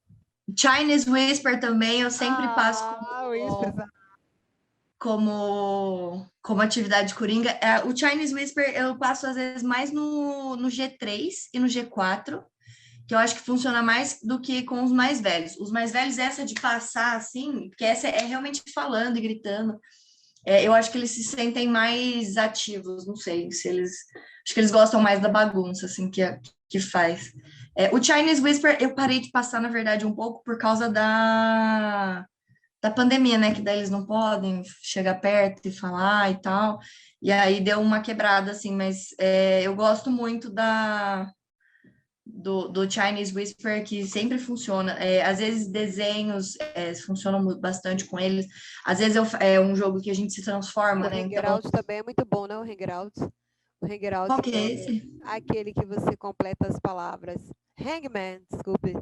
Chinese Whisper também, eu sempre passo Whisper. como atividade coringa. O Chinese Whisper eu passo, às vezes, mais no G3 e no G4, que eu acho que funciona mais do que com os mais velhos. Os mais velhos, essa de passar, assim, porque essa é realmente falando e gritando. Eu acho que eles se sentem mais ativos, não sei se eles. Acho que eles gostam mais da bagunça, assim, que faz. O Chinese Whisper eu parei de passar, na verdade, um pouco por causa da pandemia, né? Que daí eles não podem chegar perto e falar e tal. E aí deu uma quebrada, assim, mas eu gosto muito do Chinese Whisper, que sempre funciona. Às vezes desenhos funcionam bastante com eles. Às vezes é um jogo que a gente se transforma, O né? Então, Hangout também é muito bom, né? O Hangout. O Hangout qual que é é esse? aquele que você completa as palavras. Hangman, desculpe.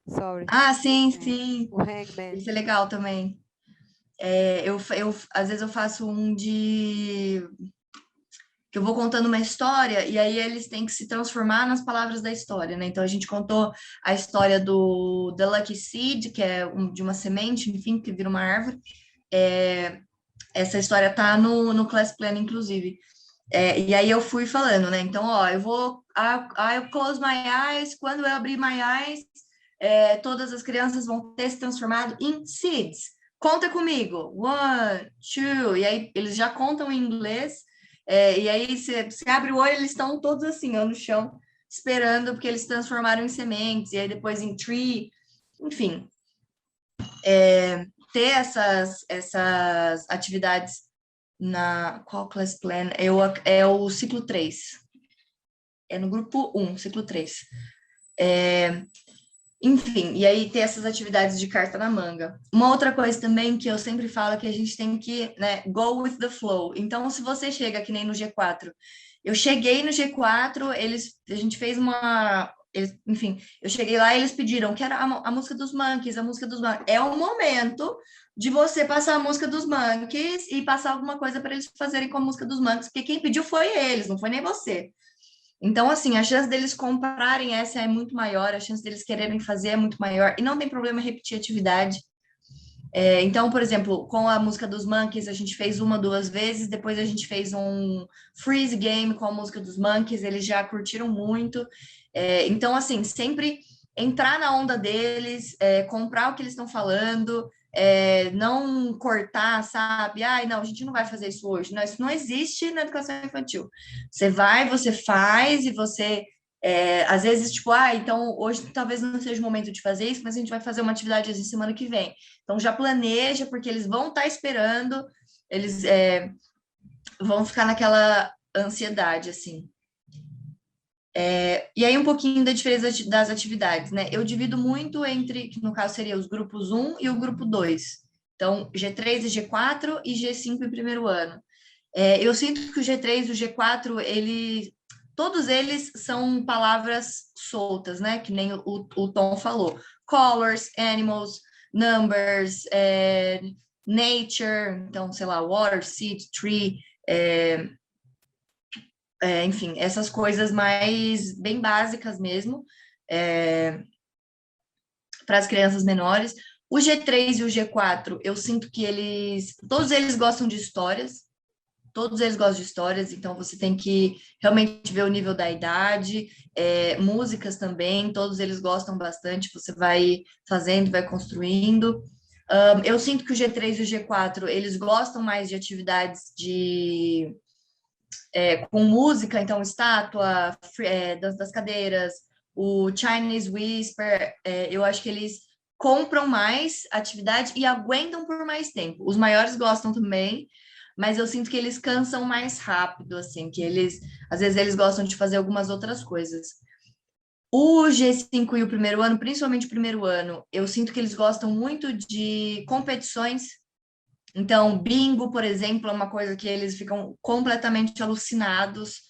Sorry. Ah, sim, sim. O Hangman. Esse é legal também. Às vezes eu faço um de que eu vou contando uma história e aí eles têm que se transformar nas palavras da história, né? Então a gente contou a história do The Lucky Seed, que é de uma semente, enfim, que vira uma árvore. Essa história tá no Class Plan, inclusive. E aí eu fui falando, né? Então, ó, eu close my eyes, quando eu abrir my eyes, todas as crianças vão ter se transformado em seeds. Conta comigo. 1, 2, e aí eles já contam em inglês, e aí você abre o olho, eles estão todos assim, ó, no chão, esperando, porque eles se transformaram em sementes, e aí depois em tree, enfim. Ter essas atividades qual class plan? É o ciclo 3. É no grupo 1, ciclo 3. Enfim, e aí ter essas atividades de carta na manga. Uma outra coisa também que eu sempre falo é que a gente tem que, né, go with the flow. Então, se você chega que nem no G4, eu cheguei no G4, a gente fez enfim, eu cheguei lá e eles pediram que era a música dos Monkeys, a música dos Monkeys. É o momento de você passar a música dos Monkeys e passar alguma coisa para eles fazerem com a música dos Monkeys, porque quem pediu foi eles, não foi nem você. Então, assim, a chance deles comprarem essa é muito maior, a chance deles quererem fazer é muito maior, e não tem problema repetir atividade. Então, por exemplo, com a música dos Monkeys, a gente fez 1, 2 vezes, depois a gente fez um freeze game com a música dos Monkeys, eles já curtiram muito. Então, assim, sempre entrar na onda deles, comprar o que eles estão falando, não cortar, sabe? Ai, não, a gente não vai fazer isso hoje. Não, isso não existe na educação infantil. Você vai, você faz e você às vezes, tipo, então hoje talvez não seja o momento de fazer isso, mas a gente vai fazer uma atividade assim semana que vem. Então já planeja, porque eles vão estar esperando, eles vão ficar naquela ansiedade, assim. E aí um pouquinho da diferença das atividades, né? Eu divido muito entre, que no caso seria os grupos 1 e o grupo 2. Então, G3 e G4 e G5 em primeiro ano. Eu sinto que o G3 e o G4, todos eles são palavras soltas, né? Que nem o Tom falou. Colors, animals, numbers, nature, então, sei lá, water, seed, tree, enfim, essas coisas mais bem básicas mesmo, para as crianças menores. O G3 e o G4, eu sinto que todos eles gostam de histórias, então você tem que realmente ver o nível da idade, músicas também, todos eles gostam bastante, você vai fazendo, vai construindo. Eu sinto que o G3 e o G4, eles gostam mais de atividades com música, então estátua, dança das cadeiras, o Chinese Whisper, eu acho que eles compram mais atividade e aguentam por mais tempo. Os maiores gostam também, mas eu sinto que eles cansam mais rápido, assim, às vezes eles gostam de fazer algumas outras coisas. O G5 e o primeiro ano, principalmente o primeiro ano, eu sinto que eles gostam muito de competições. Então, bingo, por exemplo, é uma coisa que eles ficam completamente alucinados,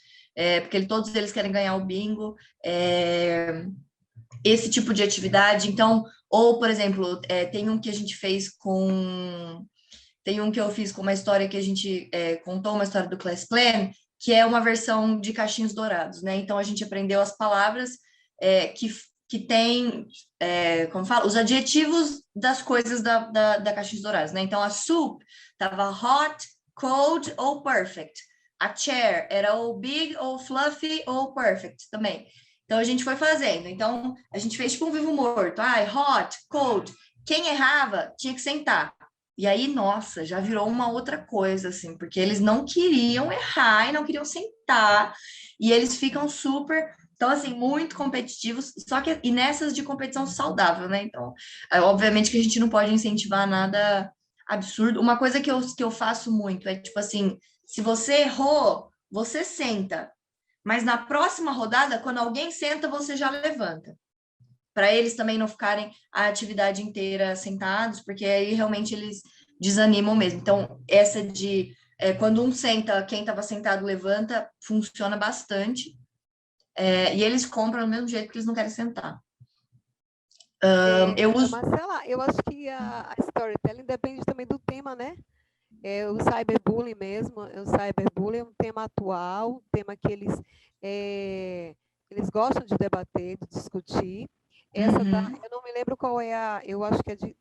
porque todos eles querem ganhar o bingo. Esse tipo de atividade. Então, ou, por exemplo, tem um que a gente fez com... Tem um que eu fiz com uma história que a gente contou, uma história do Class Plan, que é uma versão de Caixinhos Dourados, né? Então, a gente aprendeu as palavras que tem, como fala, os adjetivos das coisas da Caixinhos Dourados, né? Então, a soup estava hot, cold ou perfect. A chair era ou big, ou fluffy, ou perfect também. Então, a gente foi fazendo. Então, a gente fez tipo um vivo morto. Hot, cold. Quem errava tinha que sentar. E aí, nossa, já virou uma outra coisa, assim, porque eles não queriam errar e não queriam sentar, e eles ficam super, então, assim, muito competitivos, e nessas de competição saudável, né? Então, obviamente que a gente não pode incentivar nada absurdo. Uma coisa que eu faço muito é, tipo assim, se você errou, você senta, mas na próxima rodada, quando alguém senta, você já levanta, para eles também não ficarem a atividade inteira sentados, porque aí realmente eles desanimam mesmo. Então, essa de quando um senta, quem estava sentado levanta, funciona bastante. E eles compram do mesmo jeito que eles não querem sentar. Eu uso... Marcela, eu acho que a storytelling depende também do tema, né? O cyberbullying mesmo, o cyberbullying é um tema atual, um tema que eles gostam de debater, de discutir. Eu não me lembro qual eu acho que é de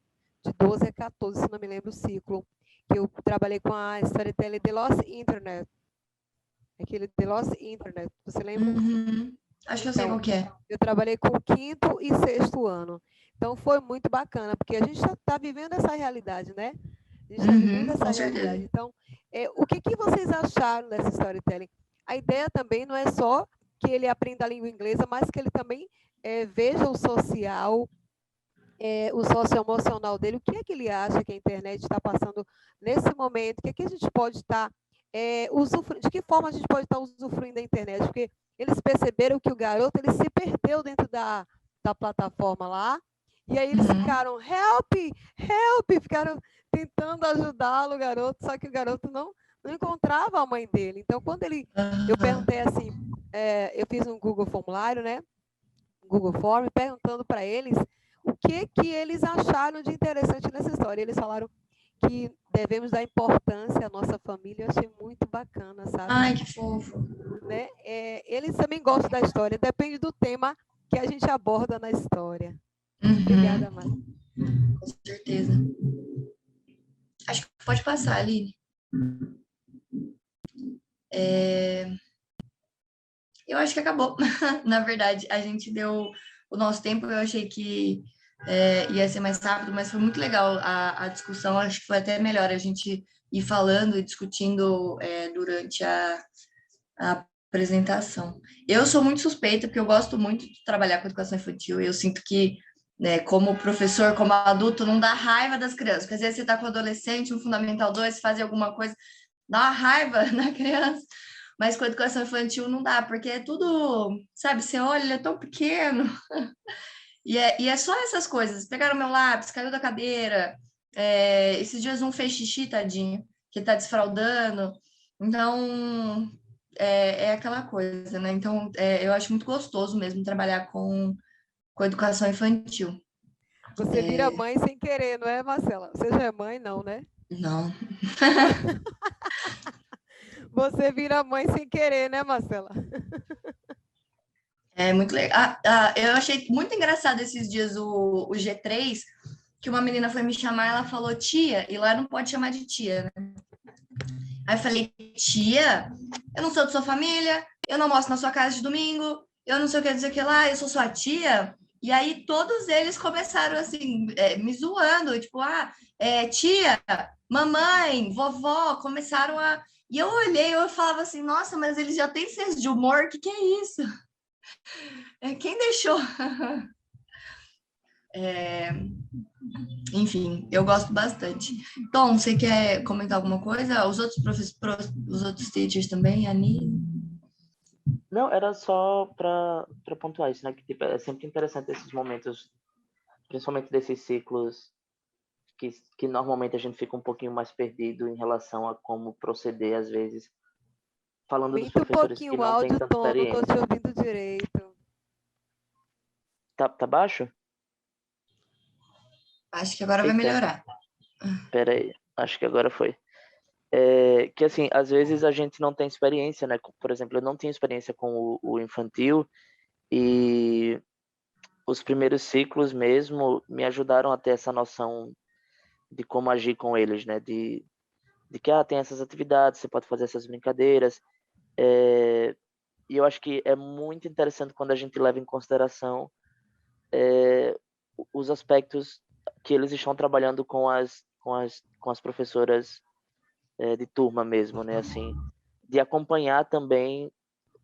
12 a 14, se não me lembro o ciclo, que eu trabalhei com a storytelling The Lost Internet. Aquele The Lost Internet, você lembra? Acho que eu sei qual que é. Eu trabalhei com o 5º e 6º ano. Então, foi muito bacana, porque a gente está vivendo essa realidade, né? A gente está vivendo essa realidade. Então, o que vocês acharam dessa storytelling? A ideia também não é só que ele aprenda a língua inglesa, mas que ele também veja o social, o socioemocional dele, o que é que ele acha que a internet está passando nesse momento, o que é que a gente pode estar usufruindo, de que forma a gente pode estar usufruindo da internet, porque eles perceberam que o garoto ele se perdeu dentro da plataforma lá, e aí eles ficaram, help, ficaram tentando ajudá-lo, o garoto, só que o garoto não encontrava a mãe dele. Então, quando eu perguntei assim, eu fiz um Google formulário, né? Google Form, perguntando para eles o que eles acharam de interessante nessa história. Eles falaram que devemos dar importância à nossa família. Eu achei muito bacana, sabe? Ai, que fofo. Né? Eles também gostam da história, depende do tema que a gente aborda na história. Obrigada, Márcia. Com certeza. Acho que pode passar, Aline. Eu acho que acabou. Na verdade, a gente deu o nosso tempo, eu achei que ia ser mais rápido, mas foi muito legal a discussão, acho que foi até melhor a gente ir falando e discutindo durante a apresentação. Eu sou muito suspeita, porque eu gosto muito de trabalhar com educação infantil, e eu sinto que, como professor, como adulto, não dá raiva das crianças, porque às vezes você está com adolescente, no Fundamental 2, fazer alguma coisa, dá uma raiva na criança, Mas com a educação infantil não dá, porque é tudo, sabe, você olha, ele é tão pequeno. E é só essas coisas. Pegaram meu lápis, caiu da cadeira. Esses dias um fez xixi, tadinho, que tá desfraldando. Então, é aquela coisa, né? Então, eu acho muito gostoso mesmo trabalhar com educação infantil. Você vira mãe sem querer, não é, Marcela? Você já é mãe, não, né? Não. Você vira mãe sem querer, né, Marcela? É muito legal. Eu achei muito engraçado esses dias o G3, que uma menina foi me chamar, ela falou tia, e lá não pode chamar de tia, né? Aí eu falei, tia, eu não sou de sua família, eu não mostro na sua casa de domingo, eu não sei o que dizer que lá, eu sou sua tia. E aí todos eles começaram assim, me zoando, tipo, tia, mamãe, vovó, começaram a. E eu olhei, eu falava assim, nossa, mas eles já têm senso de humor, que é isso? Quem deixou? Enfim, eu gosto bastante. Tom, você quer comentar alguma coisa? Os outros os outros teachers também, Ani? Não, era só para pontuar isso, né? Que tipo, é sempre interessante esses momentos, principalmente desses ciclos que normalmente a gente fica um pouquinho mais perdido em relação a como proceder, às vezes, falando dos Aumenta um professores que pouquinho o não têm áudio, tanta Tom, não estou te experiência. ouvindo direito. Tá baixo? Acho que agora vai Eita, melhorar. pera aí, acho que agora foi. Que assim, às vezes a gente não tem experiência, né? Por exemplo, eu não tinha experiência com o infantil e os primeiros ciclos mesmo me ajudaram a ter essa noção de como agir com eles, né? De que tem essas atividades, você pode fazer essas brincadeiras. E eu acho que é muito interessante quando a gente leva em consideração os aspectos que eles estão trabalhando com as professoras de turma mesmo, né? Assim, de acompanhar também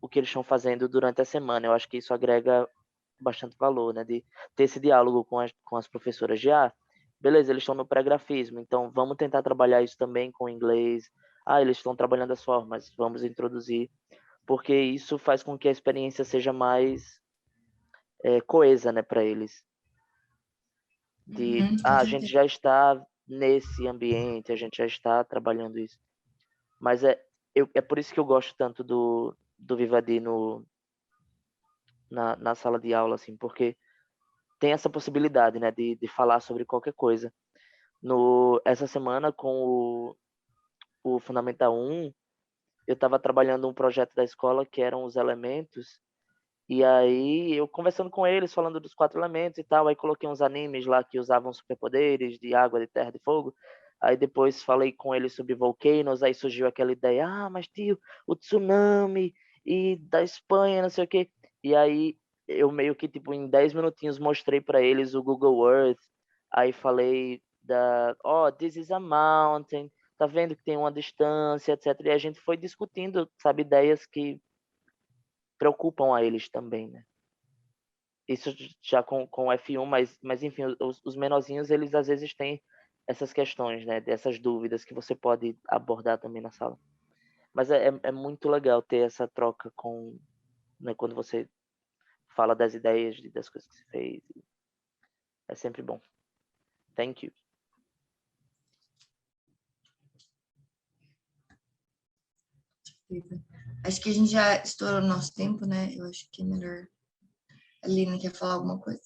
o que eles estão fazendo durante a semana. Eu acho que isso agrega bastante valor, né? De ter esse diálogo com as professoras de, beleza, eles estão no pré-grafismo, então vamos tentar trabalhar isso também com o inglês. Eles estão trabalhando as formas, vamos introduzir, porque isso faz com que a experiência seja mais coesa, né, para eles. Com A gente certeza. já está nesse ambiente, a gente já está trabalhando isso. Mas é por isso que eu gosto tanto do Vivadi na sala de aula, assim, porque tem essa possibilidade, né, de falar sobre qualquer coisa. Essa semana, com o Fundamental 1, eu estava trabalhando um projeto da escola que eram os elementos, e aí eu conversando com eles, falando dos 4 elementos e tal, aí coloquei uns animes lá que usavam superpoderes de água, de terra, de fogo. Aí depois falei com eles sobre volcanoes, aí surgiu aquela ideia, mas tio, o tsunami e da Espanha, não sei o quê. E aí eu meio que tipo em 10 minutinhos mostrei para eles o Google Earth, aí falei this is a mountain, tá vendo que tem uma distância, etc. E a gente foi discutindo, sabe, ideias que preocupam a eles também, né? Isso já com o F1, mas enfim, os menorzinhos, eles às vezes têm essas questões, né? Dessas dúvidas que você pode abordar também na sala. Mas é muito legal ter essa troca né, quando você fala das ideias, das coisas que você fez. É sempre bom. Thank you. Acho que a gente já estourou o nosso tempo, né? Eu acho que é melhor. A Lina quer falar alguma coisa?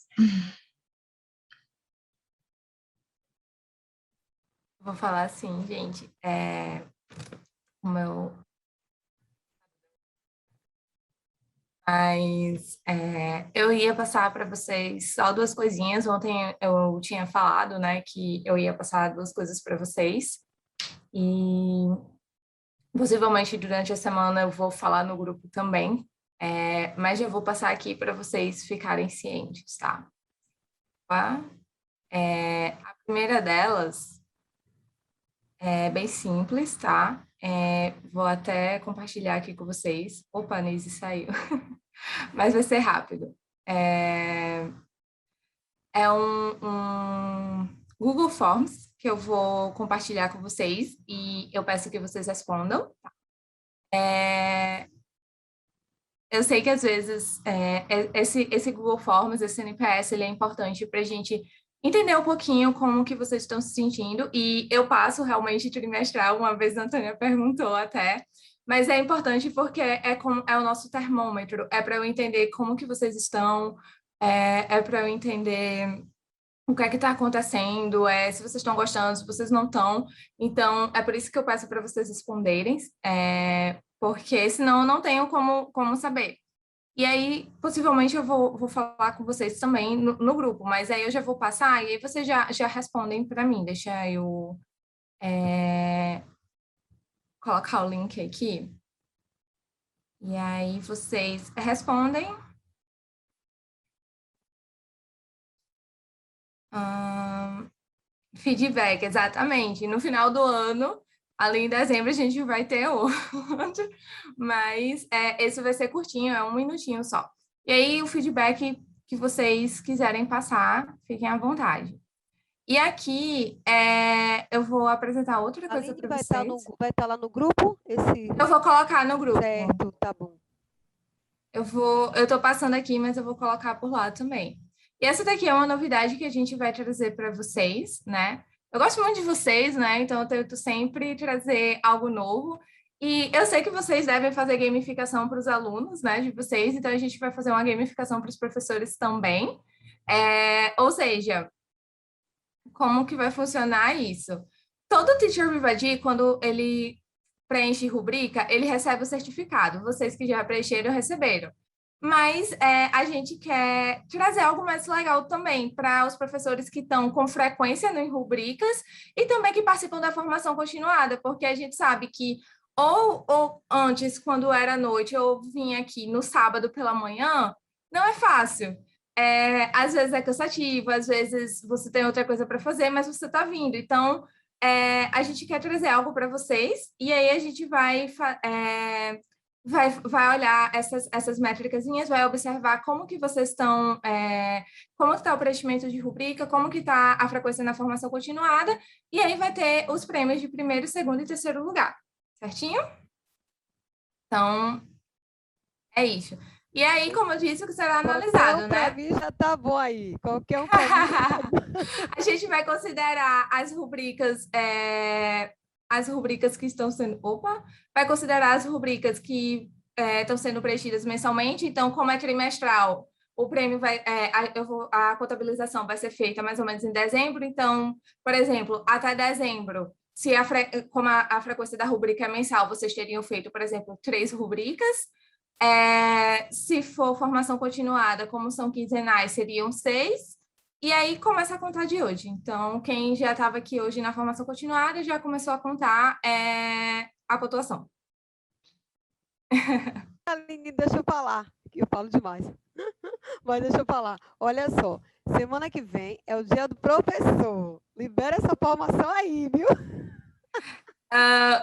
Vou falar assim, gente. O meu. Mas eu ia passar para vocês só 2 coisinhas. Ontem eu tinha falado, né, que eu ia passar 2 coisas para vocês. E possivelmente durante a semana eu vou falar no grupo também. Mas já vou passar aqui para vocês ficarem cientes, tá? A primeira delas é bem simples, tá? Vou até compartilhar aqui com vocês. Opa, a Neise saiu. Mas vai ser rápido. É um Google Forms que eu vou compartilhar com vocês e eu peço que vocês respondam. Eu sei que, às vezes, esse Google Forms, esse NPS, ele é importante para a gente entender um pouquinho como que vocês estão se sentindo, e eu passo realmente trimestral, uma vez a Antônia perguntou até, mas é importante porque é o nosso termômetro, é para eu entender como que vocês estão, é para eu entender o que é que está acontecendo, se vocês estão gostando, se vocês não estão. Então, é por isso que eu peço para vocês responderem, porque senão eu não tenho como saber. E aí, possivelmente, eu vou falar com vocês também no grupo, mas aí eu já vou passar e aí vocês já respondem para mim. Deixa eu colocar o link aqui. E aí vocês respondem. Feedback, exatamente. No final do ano, ali em dezembro, a gente vai ter outro, mas esse vai ser curtinho, é 1 minutinho só. E aí, o feedback que vocês quiserem passar, fiquem à vontade. E aqui, eu vou apresentar outra coisa para vocês. Vai estar lá no grupo? Eu vou colocar no grupo. Certo, tá bom. Eu estou passando aqui, mas eu vou colocar por lá também. E essa daqui é uma novidade que a gente vai trazer para vocês, né? Eu gosto muito de vocês, né? Então, eu tento sempre trazer algo novo. E eu sei que vocês devem fazer gamificação para os alunos, né, de vocês. Então, a gente vai fazer uma gamificação para os professores também. Ou seja, como que vai funcionar isso? Todo Teacher Vivadir, quando ele preenche rubrica, ele recebe o certificado. Vocês que já preencheram, receberam. Mas a gente quer trazer algo mais legal também para os professores que estão com frequência em rubricas e também que participam da formação continuada, porque a gente sabe que ou antes, quando era noite, eu vinha aqui no sábado pela manhã, não é fácil. Às vezes é cansativo, às vezes você tem outra coisa para fazer, mas você está vindo. Então, a gente quer trazer algo para vocês e aí a gente vai olhar essas métricasinhas, vai observar como que vocês estão, como está o preenchimento de rubrica, como que está a frequência na formação continuada, e aí vai ter os prêmios de primeiro, segundo e terceiro lugar, certinho? Então, é isso. E aí, como eu disse, o que será analisado, né? Para mim já tá bom aí. Qualquer um para mim. A gente vai considerar as rubricas que estão sendo... vai considerar as rubricas que estão sendo preenchidas mensalmente. Então, como é trimestral, o prêmio a contabilização vai ser feita mais ou menos em dezembro. Então, por exemplo, até dezembro, como a frequência da rubrica é mensal, vocês teriam feito, por exemplo, 3 rubricas. Se for formação continuada, como são quinzenais, seriam 6. E aí começa a contar de hoje. Então, quem já estava aqui hoje na formação continuada já começou a contar a pontuação. Aline, deixa eu falar, que eu falo demais. Mas deixa eu falar. Olha só, semana que vem é o dia do professor. Libera essa formação aí, viu?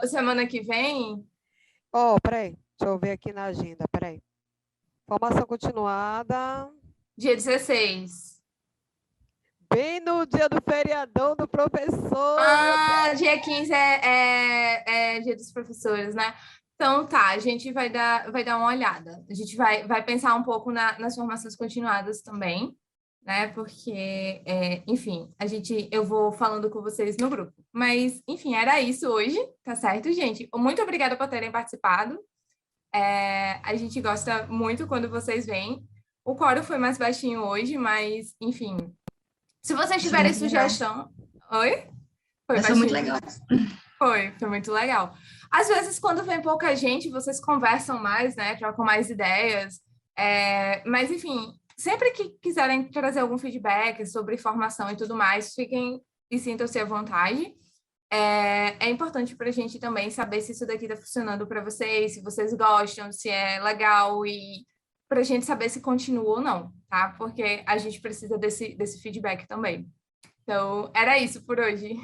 Semana que vem? Peraí. Deixa eu ver aqui na agenda, peraí. Formação continuada. Dia 16. Bem no dia do feriadão do professor. Dia 15 é dia dos professores, né? Então, tá, a gente vai dar uma olhada. A gente vai pensar um pouco nas formações continuadas também, né? Porque, enfim, eu vou falando com vocês no grupo. Mas, enfim, era isso hoje, tá certo, gente? Muito obrigada por terem participado. A gente gosta muito quando vocês vêm. O quórum foi mais baixinho hoje, mas, enfim. Se vocês tiverem sugestão... Oi? Foi muito legal. Foi muito legal. Às vezes, quando vem pouca gente, vocês conversam mais, né? Trocam mais ideias. Mas, enfim, sempre que quiserem trazer algum feedback sobre formação e tudo mais, fiquem e sintam-se à vontade. É importante para a gente também saber se isso daqui está funcionando para vocês, se vocês gostam, se é legal, e para a gente saber se continua ou não, tá? Porque a gente precisa desse feedback também. Então, era isso por hoje.